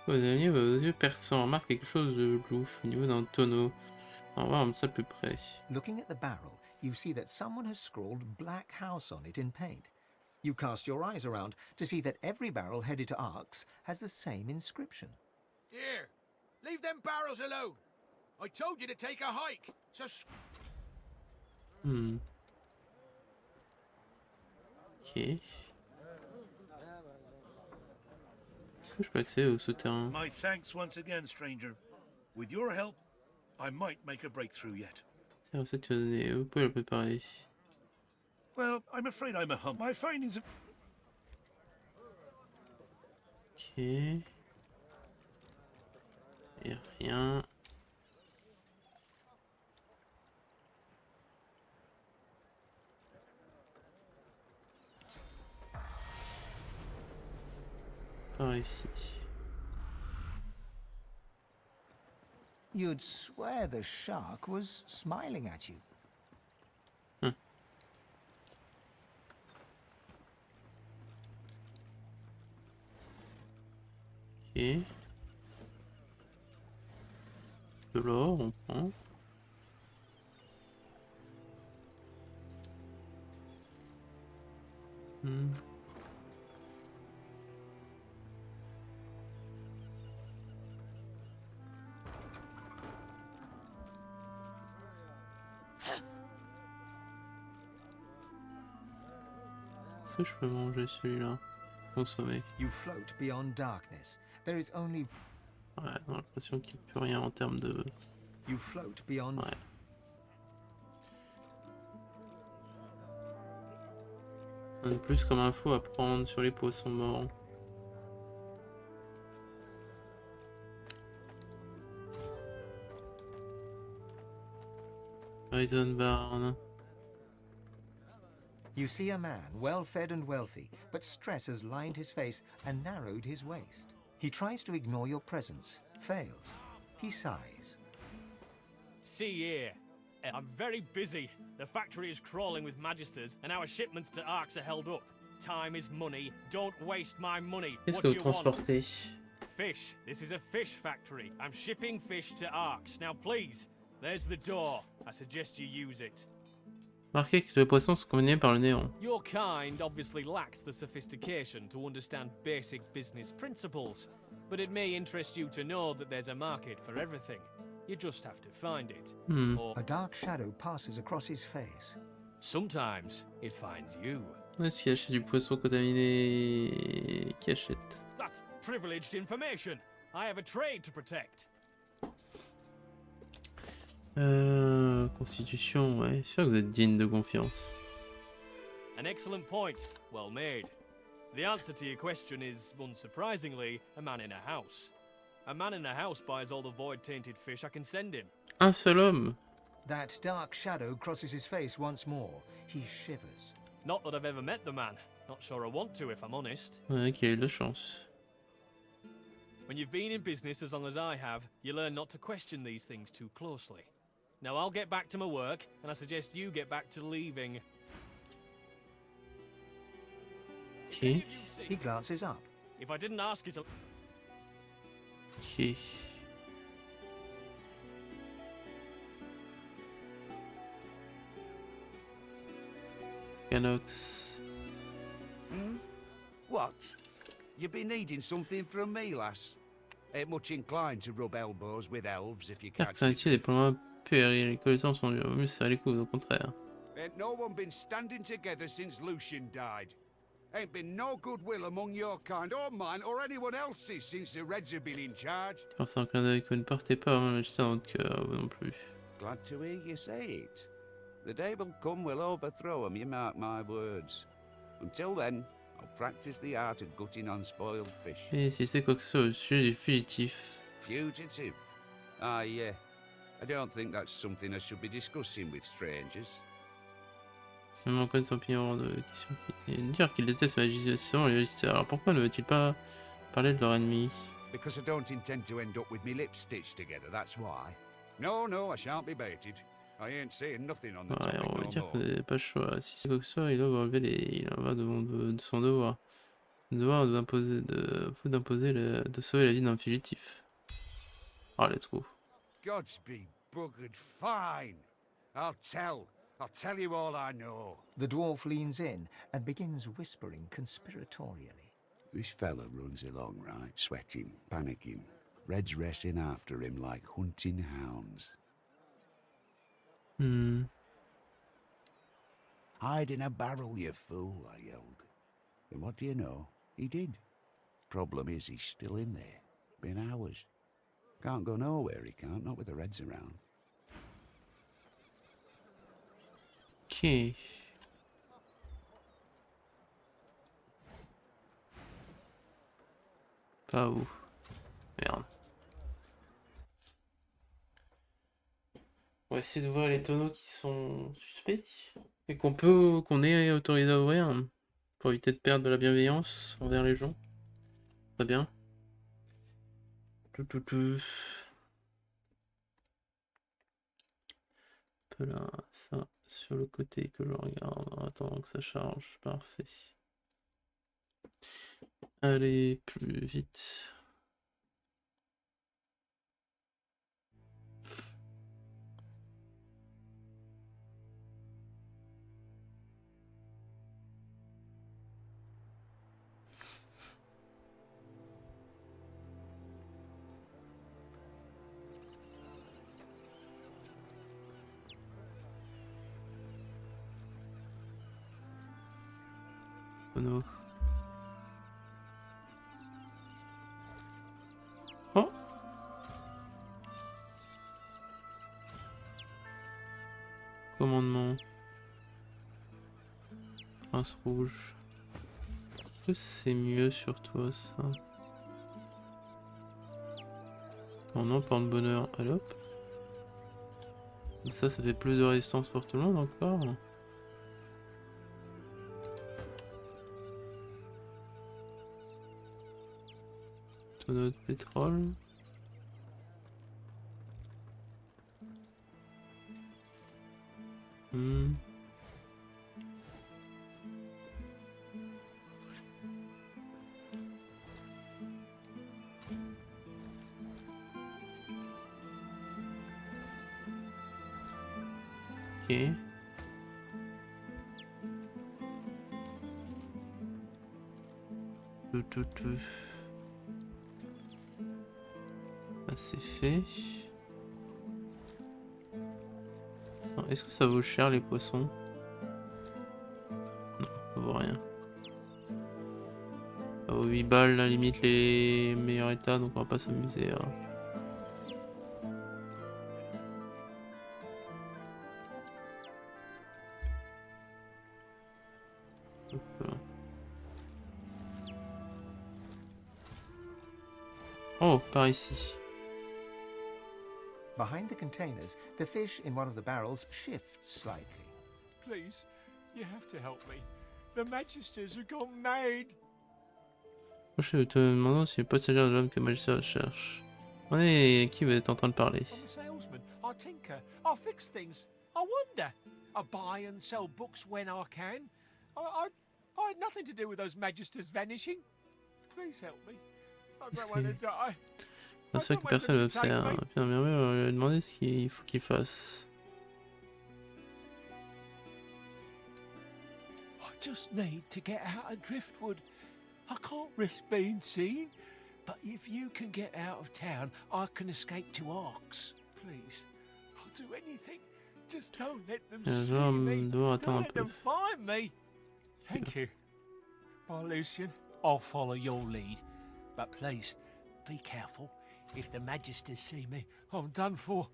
Vos yeux perçants, remarque quelque chose de louche au niveau d'un tonneau. On va voir ça de plus près. Looking at the barrel, you see that someone has scrawled Black House on it in paint. You cast your eyes around to see that every barrel headed to Arx has the same inscription. Here, leave them barrels alone. I told you to take a hike, so... Ok. Est-ce que je peux accéder au souterrain? My thanks once again, stranger. With your help, I might make a breakthrough yet. C'est recette que tu as donnée, vous pouvez la préparer. Well, I'm afraid I'm a hump. My findings of... Ok. Et rien. Par ici. You'd swear the shark was smiling at you. Ok. De l'or, on prend. Est-ce que je peux manger celui-là? Consommer. You float beyond darkness. There is only... Ouais, j'ai l'impression qu'il n'y a plus rien en termes de... You float beyond... Ouais. On a plus comme info à prendre sur les poissons morts. Brighton Barn. You see a man, well-fed and wealthy, but stress has lined his face and narrowed his waist. He tries to ignore your presence, fails. He sighs. See here. I'm very busy. The factory is crawling with magisters, and our shipments to Arx are held up. Time is money. Don't waste my money. Qu'est-ce que vous transportez? Fish. This is a fish factory. I'm shipping fish to Arx. Now please, there's the door. I suggest you use it. Marquez que tous les poissons sont combinés par le néant. Your kind obviously lacks the sophistication to understand basic business principles, but it may interest you to know that there's a market for everything. You just have to find it. A dark shadow passes across his face. Sometimes it finds you. Est-ce qu'il achète du poisson contaminé? Qui achète? That's privileged information. I have a trade to protect. Constitution, ouais, sûr que vous êtes digne de confiance. An excellent point. Well made. The answer to your question is, unsurprisingly, a man in a house. A man in a house buys all the void-tainted fish I can send him. Un seul homme. That dark shadow crosses his face once more. He shivers. Not that I've ever met the man. Not sure I want to, if I'm honest. Ouais, qui a eu de la chance. When you've been in business as long as I have, you learn not to question these things too closely. Now I'll get back to my work, and I suggest you get back to leaving. Okay. He glances up. If I didn't ask you to... Okay. Ganox. What? You be needing something from me, lass? Ain't much inclined to rub elbows with elves if you can't. Personnalité des plans puérils, les connaissances sont dures. Mieux ça les coups, au contraire. Ain't no one been standing together since Lucian died. Ain't been no goodwill among your kind or mine or anyone else's since the Reds have been in charge. Force un clin d'œil que vous ne partez pas, ma majesté dans votre cœur, vous non plus. Glad to hear you say it. The day will come we'll overthrow 'em, you mark my words. Until then, I'll practice the art of gutting unspoiled fish. Et si c'est quoi que ce soit au sujet des fugitifs. Fugitive? I don't think that's something I should be discussing with strangers. Je me connais son opinion de question. Dire qu'il déteste la législation et les législateurs. Alors pourquoi ne veut-il pas parler de leur ennemi? Because I don't intend to end up with me lips stitched together, that's why. No, I shan't be baited. I ain't saying nothing on the Ouais, topic on va no dire more. que vous n'avez pas le choix. Si c'est quoi que ce soit, il doit relever les... Il en va de son devoir. Le devoir d'imposer de sauver la vie d'un fugitif. Ah, let's go. Gods be buggered fine. I'll tell you all I know. The dwarf leans in and begins whispering conspiratorially. This fella runs along, right, sweating, panicking. Red's racing after him like hunting hounds. Hide in a barrel, you fool, I yelled. And what do you know? He did. Problem is, he's still in there. Been hours. Can't go nowhere, he can't, not with the Reds around. Ok. Pas où? Merde. On va essayer de voir les tonneaux qui sont suspects et qu'on est autorisé à ouvrir pour éviter de perdre de la bienveillance envers les gens. Très bien. Un peu là, ça sur le côté que je regarde en attendant que ça charge. Parfait. Allez, plus vite. Oh. Oh. Commandement. Prince rouge. Est-ce que c'est mieux sur toi ça? Oh non, porte-bonheur. Allez hop. Ça fait plus de résistance pour tout le monde encore. Tonneau de pétrole. Ok. Ah, c'est fait. Est-ce que ça vaut cher les poissons? Non, ça vaut rien. Ça vaut 8 balles, la limite les meilleurs états, donc on va pas s'amuser à... Oh, par ici. Behind the containers, the fish in one of the barrels shifts slightly. Please, you have to help me. The Magisters have gone mad. Je te demande si le passager de l'homme que Magistère recherche. On est qui vous êtes en train de parler? I'm a salesman. I tinker. I fix things. I wonder. I buy and sell books when I can. I had nothing to do with those Magisters vanishing. Please help me. I don't want to die. C'est sûr que personne ne l'observe. Pierre Merveille, on lui a demandé ce qu'il faut qu'il fasse. I just need to get out of Driftwood. I can't risk being seen. But if you can get out of town, I can escape to Arks. Please, I'll do anything. Just don't let them see me. Don't let them find me. Thank you. Bye, Lucian. I'll follow your lead. But please, be careful. If the Magisters see me, I'm done for.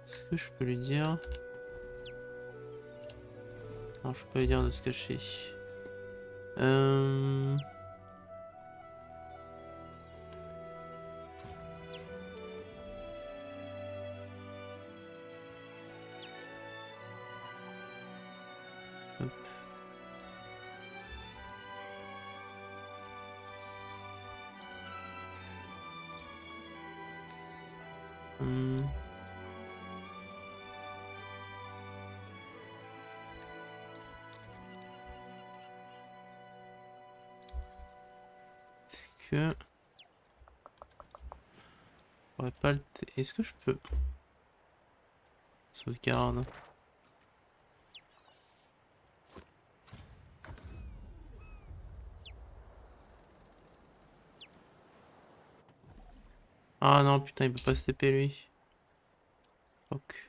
Est-ce que je peux lui dire? Non, je peux pas lui dire de se cacher. Hop. Est-ce que... On pourrait pas le... Est-ce que je peux... Sauvegarde. Ah non, putain, il peut pas se TP lui. Ok.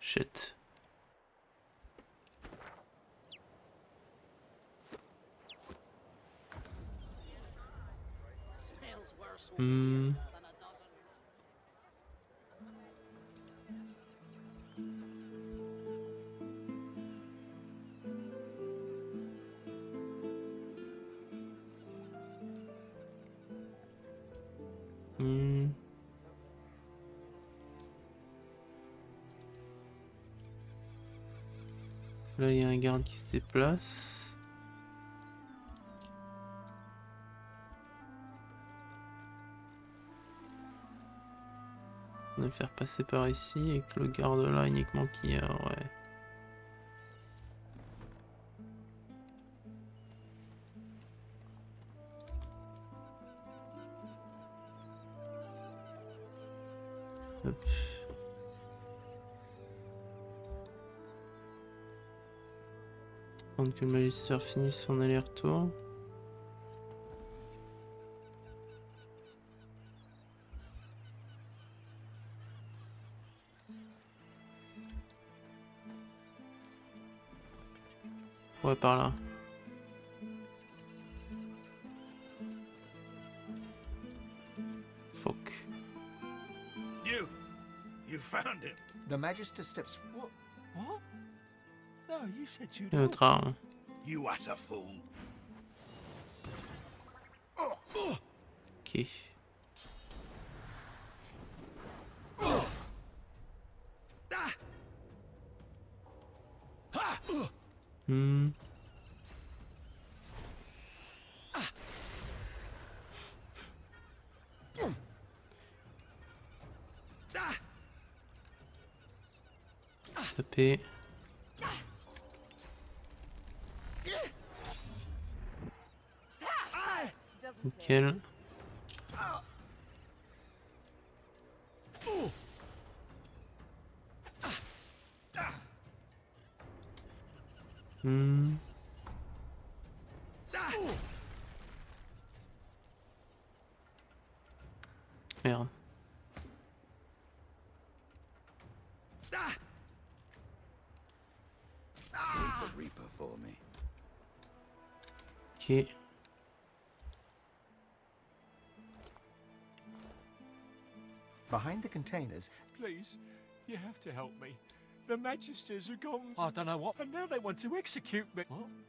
Shit. Là, il y a un garde qui se déplace. On va le faire passer par ici et que le garde là uniquement qui a... Ouais. Hop. Attendre que le magistère finisse son aller-retour. Ouais, par là. Fuck. You found him. The Magister steps... What? What? No, you said you'd... Notre arme. You utter fool. Ok. Taper. Nickel. Merde. The Reaper for me. Ok. Behind the containers... Please, you have to help me. The Magisters are gone. I don't know what. And now they want to execute me.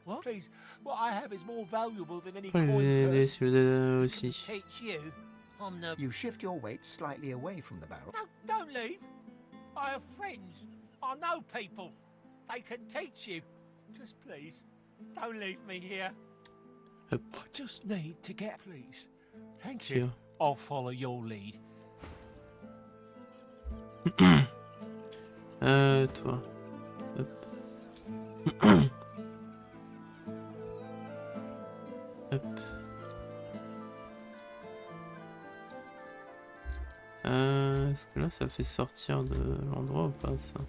What? Please, what I have is more valuable than any coin purse. Aussi. Teach you. I'm the... You shift your weight slightly away from the barrel. No, don't leave. I have friends. I know people. They can teach you. Just please, don't leave me here. I just need to get... Please. Thank you. I'll follow your lead. Toi. Hop. Hop. Est-ce que là ça fait sortir de l'endroit ou pas ça?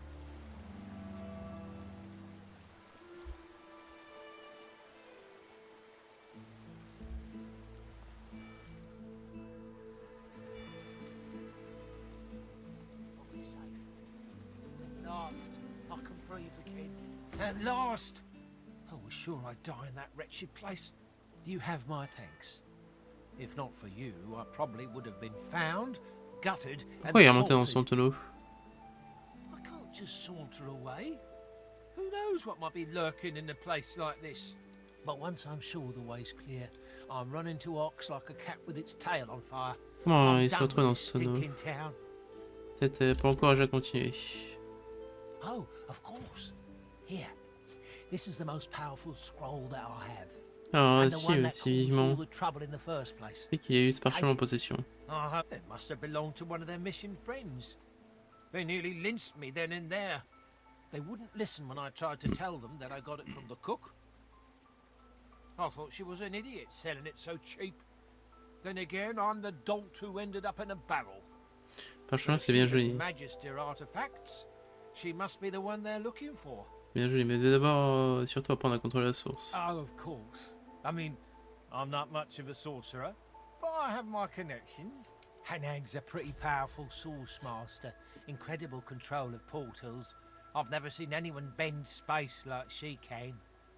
At last! I was sure I'd die in that wretched place. You have my thanks. If not for you, I probably would have been found, gutted and Pourquoi il est remonté dans faulted. son tonneau? I can't just saunter away. Who knows what might be lurking in a place like this? But once I'm sure the way's clear, I'm running to Ox like a cat with its tail on fire. Comment I'm il s'est done retrouvé with dans this ce tonneau? stinking town. Peut-être pas encouragé à continuer. Oh, of course. Here. This is the most powerful scroll that I have. Ah And the si, one that si, caused vivement. all the trouble in the first place. C'est qu'il a eu ce parchemin en possession. It must have belonged to one of their mission friends. They nearly lynched me then and there. They wouldn't listen when I tried to tell them that I got it from the cook. I thought she was an idiot selling it so cheap. Then again, I'm the dolt who ended up in a barrel. Parchemin, c'est bien joli. Magister artifacts. She must be the one they're looking for. Bien joli, mais d'abord, surtout apprendre à contrôler la source. Oh, of course. I mean, I'm not much of a sorcerer, but I have my connections. Hanag's a pretty powerful source master, incredible control of portals. I've never seen anyone bend space like she can.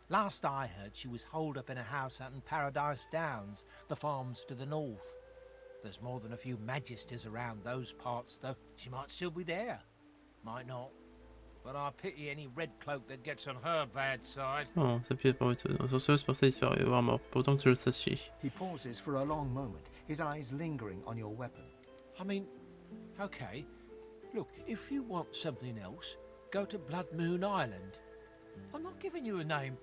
Last I heard, she was holed up in a house out in Paradise Downs, the farms to the north. There's more than a few magisters around those parts, though. She might still be there. Might not. But I pity any red cloak that gets on her bad side. Oh, ça peut être pas étonnant. Sorcereuse portée disparue, voire mort, pourtant que je le sachiez. He pauses for a long moment, his eyes lingering on your weapon. I mean, okay. Look, if you want something else, go to Blood Moon Island. I'm not giving you a name.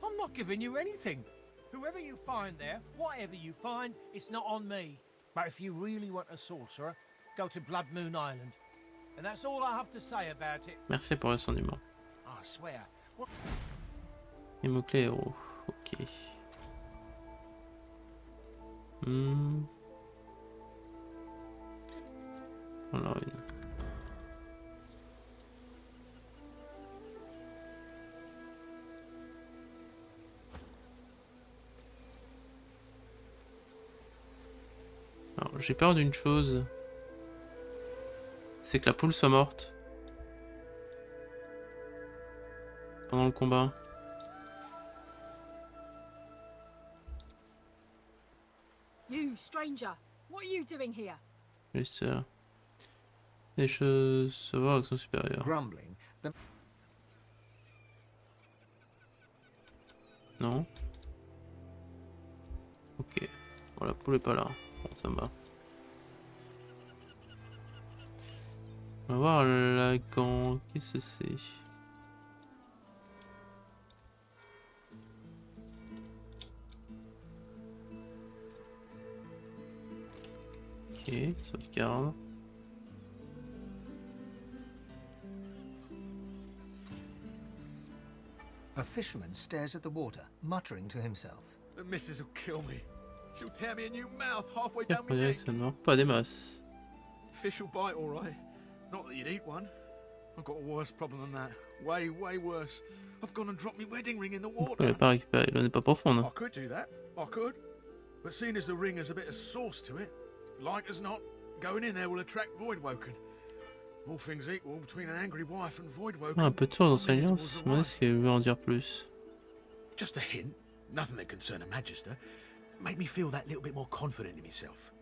I'm not giving you anything. Whoever you find there, whatever you find, it's not on me. But if you really want a sorcerer, go to Blood Moon Island. And that's all I have to say about it. Merci pour le renseignement. I swear. What? Les mots-clés héros. Ok. Alors une. Alors j'ai peur d'une chose. C'est que la poule soit morte. Pendant le combat. You, stranger, what are you doing here? Juste les choses se voient avec son supérieur. Grumbling. Non. Ok. Bon, la poule est pas là. Bon, ça me va. On va voir la gant. Qu'est-ce que c'est? Ok, sauvegarde. A fisherman stares at the water, muttering to himself. The missus will kill me. She'll tear me a new mouth halfway down my neck. Pas des masses. Fish will bite, all right. Not that you'd eat one. I've got a worse problem than that. Way, way worse. I've gone and dropped my wedding ring in the water. Elle pas récupéré. L'eau n'est pas profonde. I could do that. I could. But seeing as the ring has a bit of sauce to it, like as not, going in there will attract Voidwoken. All things equal, between an angry wife and Voidwoken. Un peu de tour dans sa alliance. Moi, est-ce qu'elle veut en dire plus? Just a hint. Nothing that concerned a Magister. Made me feel that little bit more confident in myself.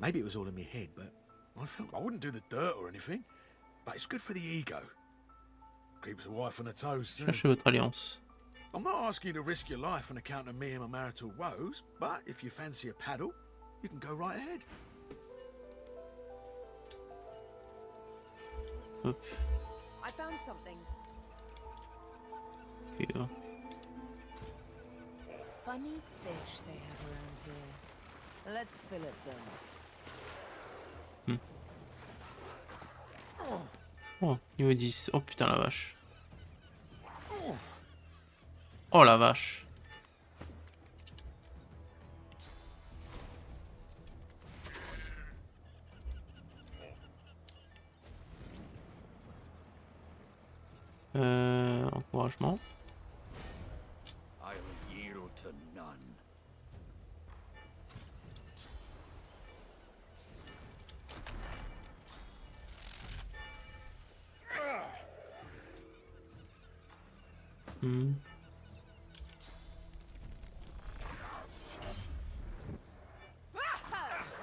Maybe it was all in my head, but I felt I wouldn't do the dirt or anything. But it's good for the ego. Keeps a wife on her toes too. Cherchez votre alliance. I'm not asking you to risk your life on account of me and my marital woes, but if you fancy a paddle, you can go right ahead. Hop. I found something. Okay. Funny fish they have around here. Let's fillet them. Oh, niveau 10. Oh putain la vache. Oh la vache. Encouragement. I'll yield to none.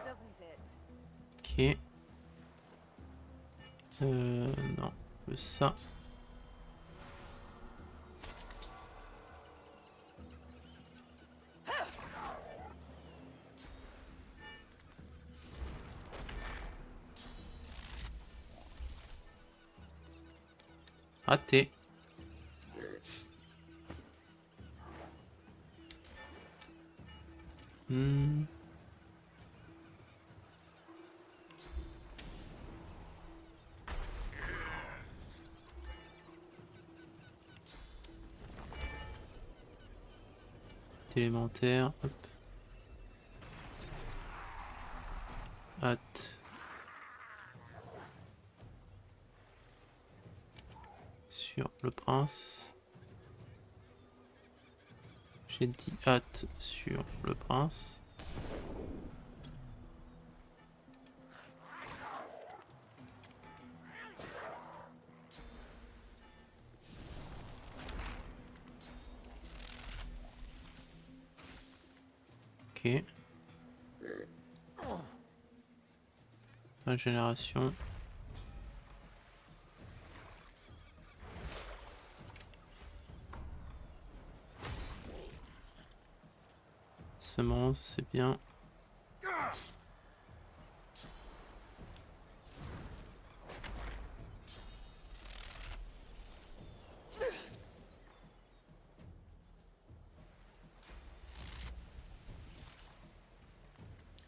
Doesn't it? Ok. Non, ça. Raté. Élémentaire. Hop. Hâte. Sur le prince. J'ai dit hâte sur le prince. Ok. Régénération. Semence, c'est bien.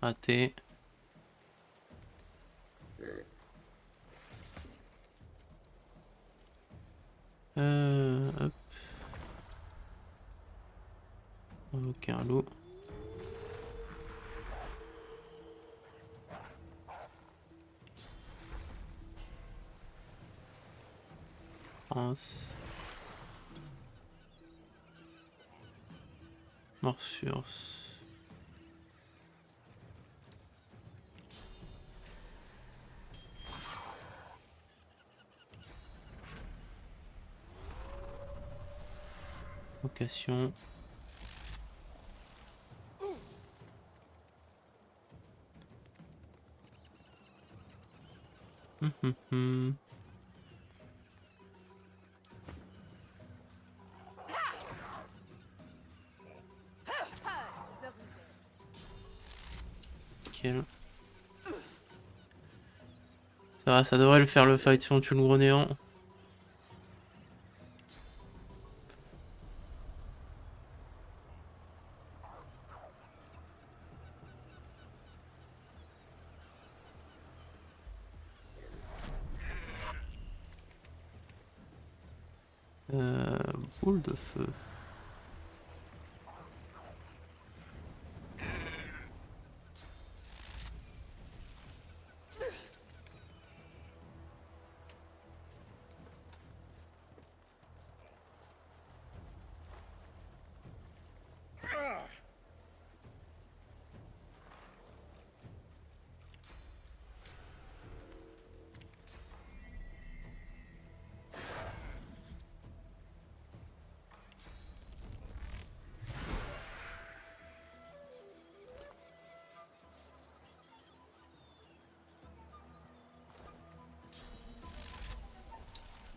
Raté. Hop. Aucun loup. Prince. Morsure. Vocation. Nickel. Ça va, ça devrait le faire le fight si on tue le gros néant. Boule de feu.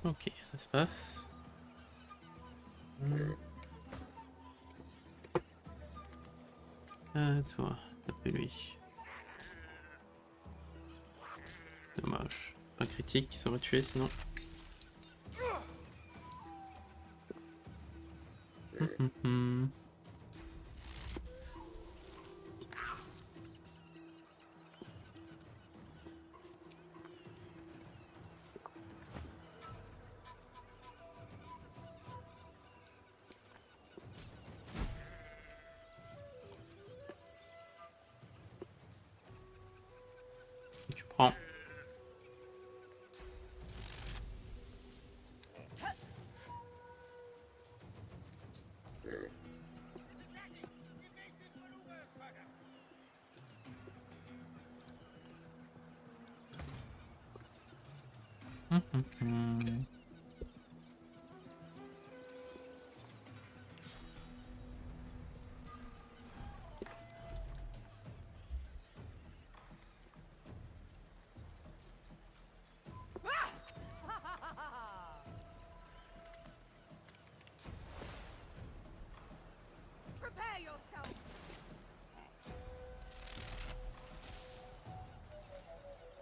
Ok, ça se passe. Toi, tapez lui. Dommage. Pas critique, ça aurait tué sinon. Tu prends.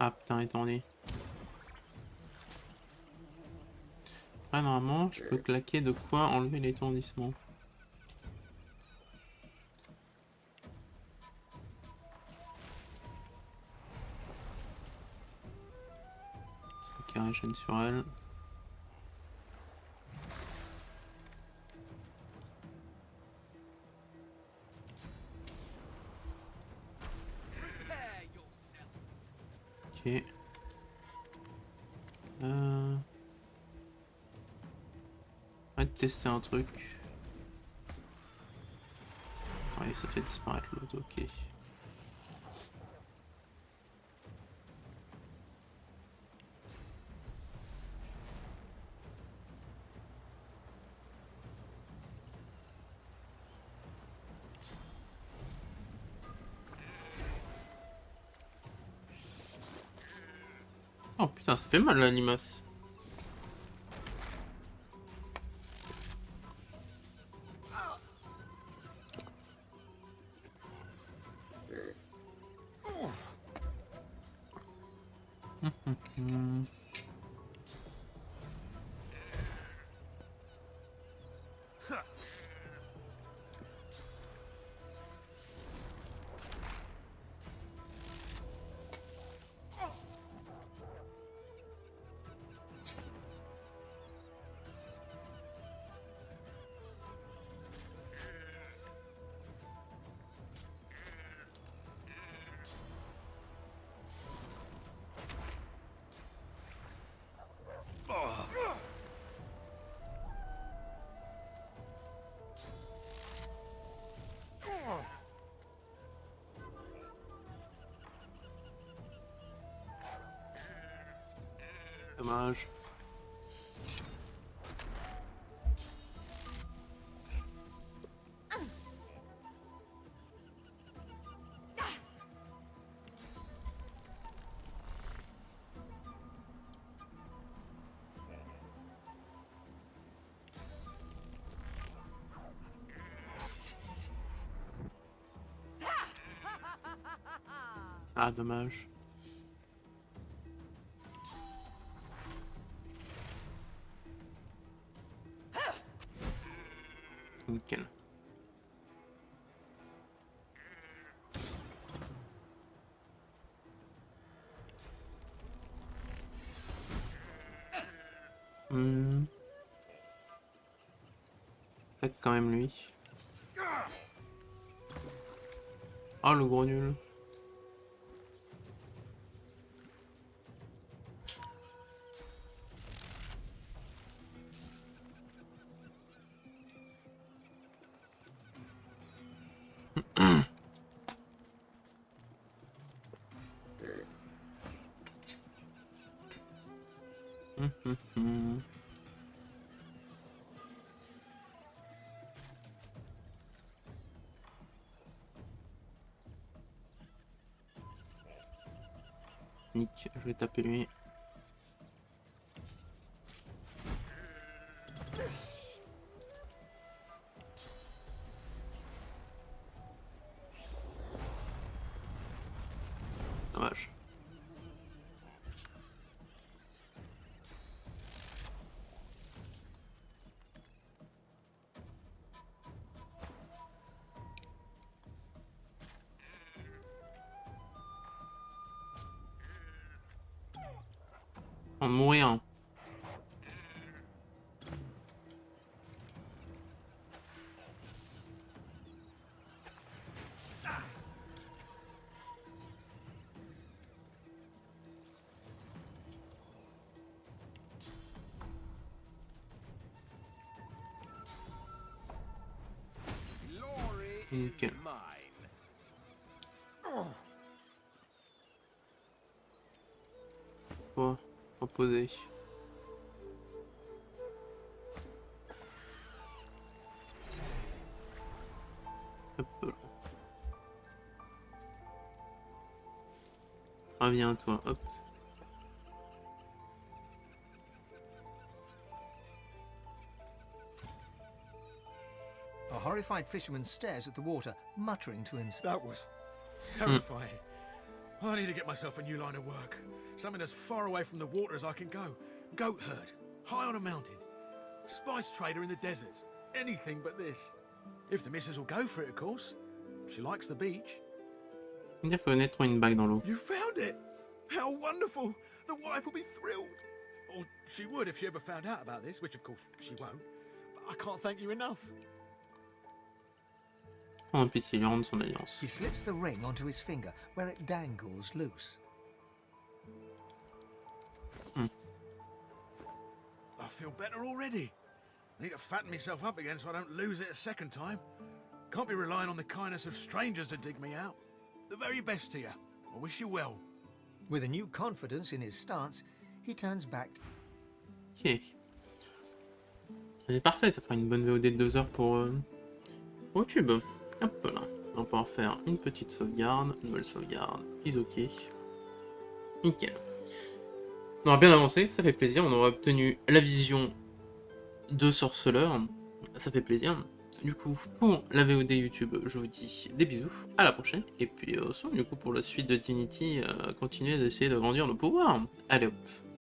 Ah putain, étendu. Ah, normalement, je peux claquer de quoi enlever l'étourdissement. Ok, un gêne sur elle. Ok. On va tester un truc. Ouais, ça fait disparaître l'autre, ok. Oh putain, ça fait mal la limace. Dommage. Ah, dommage. Nickel. Peut-être quand même lui. Oh le gros nul. Nick, je vais taper lui. Dommage. On mourir. Nickel. Quoi? Reposer. Hop. Reviens toi, hop. A horrified fisherman stares at the water, muttering to himself. That was terrifying. I need to get myself a new line of work. Something as far away from the water as I can go. Goat herd, high on a mountain. Spice trader in the deserts. Anything but this. If the missus will go for it, of course. She likes the beach. Dire que honnêtement une bague dans l'eau. You found it! How wonderful! The wife will be thrilled. Or she would if she ever found out about this, which of course she won't. But I can't thank you enough. Oh, pitié, lui rendre son alliance. He slips the ring onto his finger, where it dangles loose. I feel better already. I need to fatten myself up again so I don't lose it a second time. Can't be relying on the kindness of strangers to dig me out. The very best to you. I wish you well. With a new confidence in his stance, he turns back. Ok. C'est parfait, ça fera une bonne VOD de 2 heures pour YouTube. Hop là. On va pouvoir faire une petite sauvegarde, une nouvelle sauvegarde, is ok. Nickel. On aura bien avancé, ça fait plaisir. On aura obtenu la vision de sorceleur. Ça fait plaisir. Du coup, pour la VOD YouTube, je vous dis des bisous, à la prochaine, et puis du coup pour la suite de Divinity, continuez d'essayer d'agrandir nos pouvoirs. Allez hop.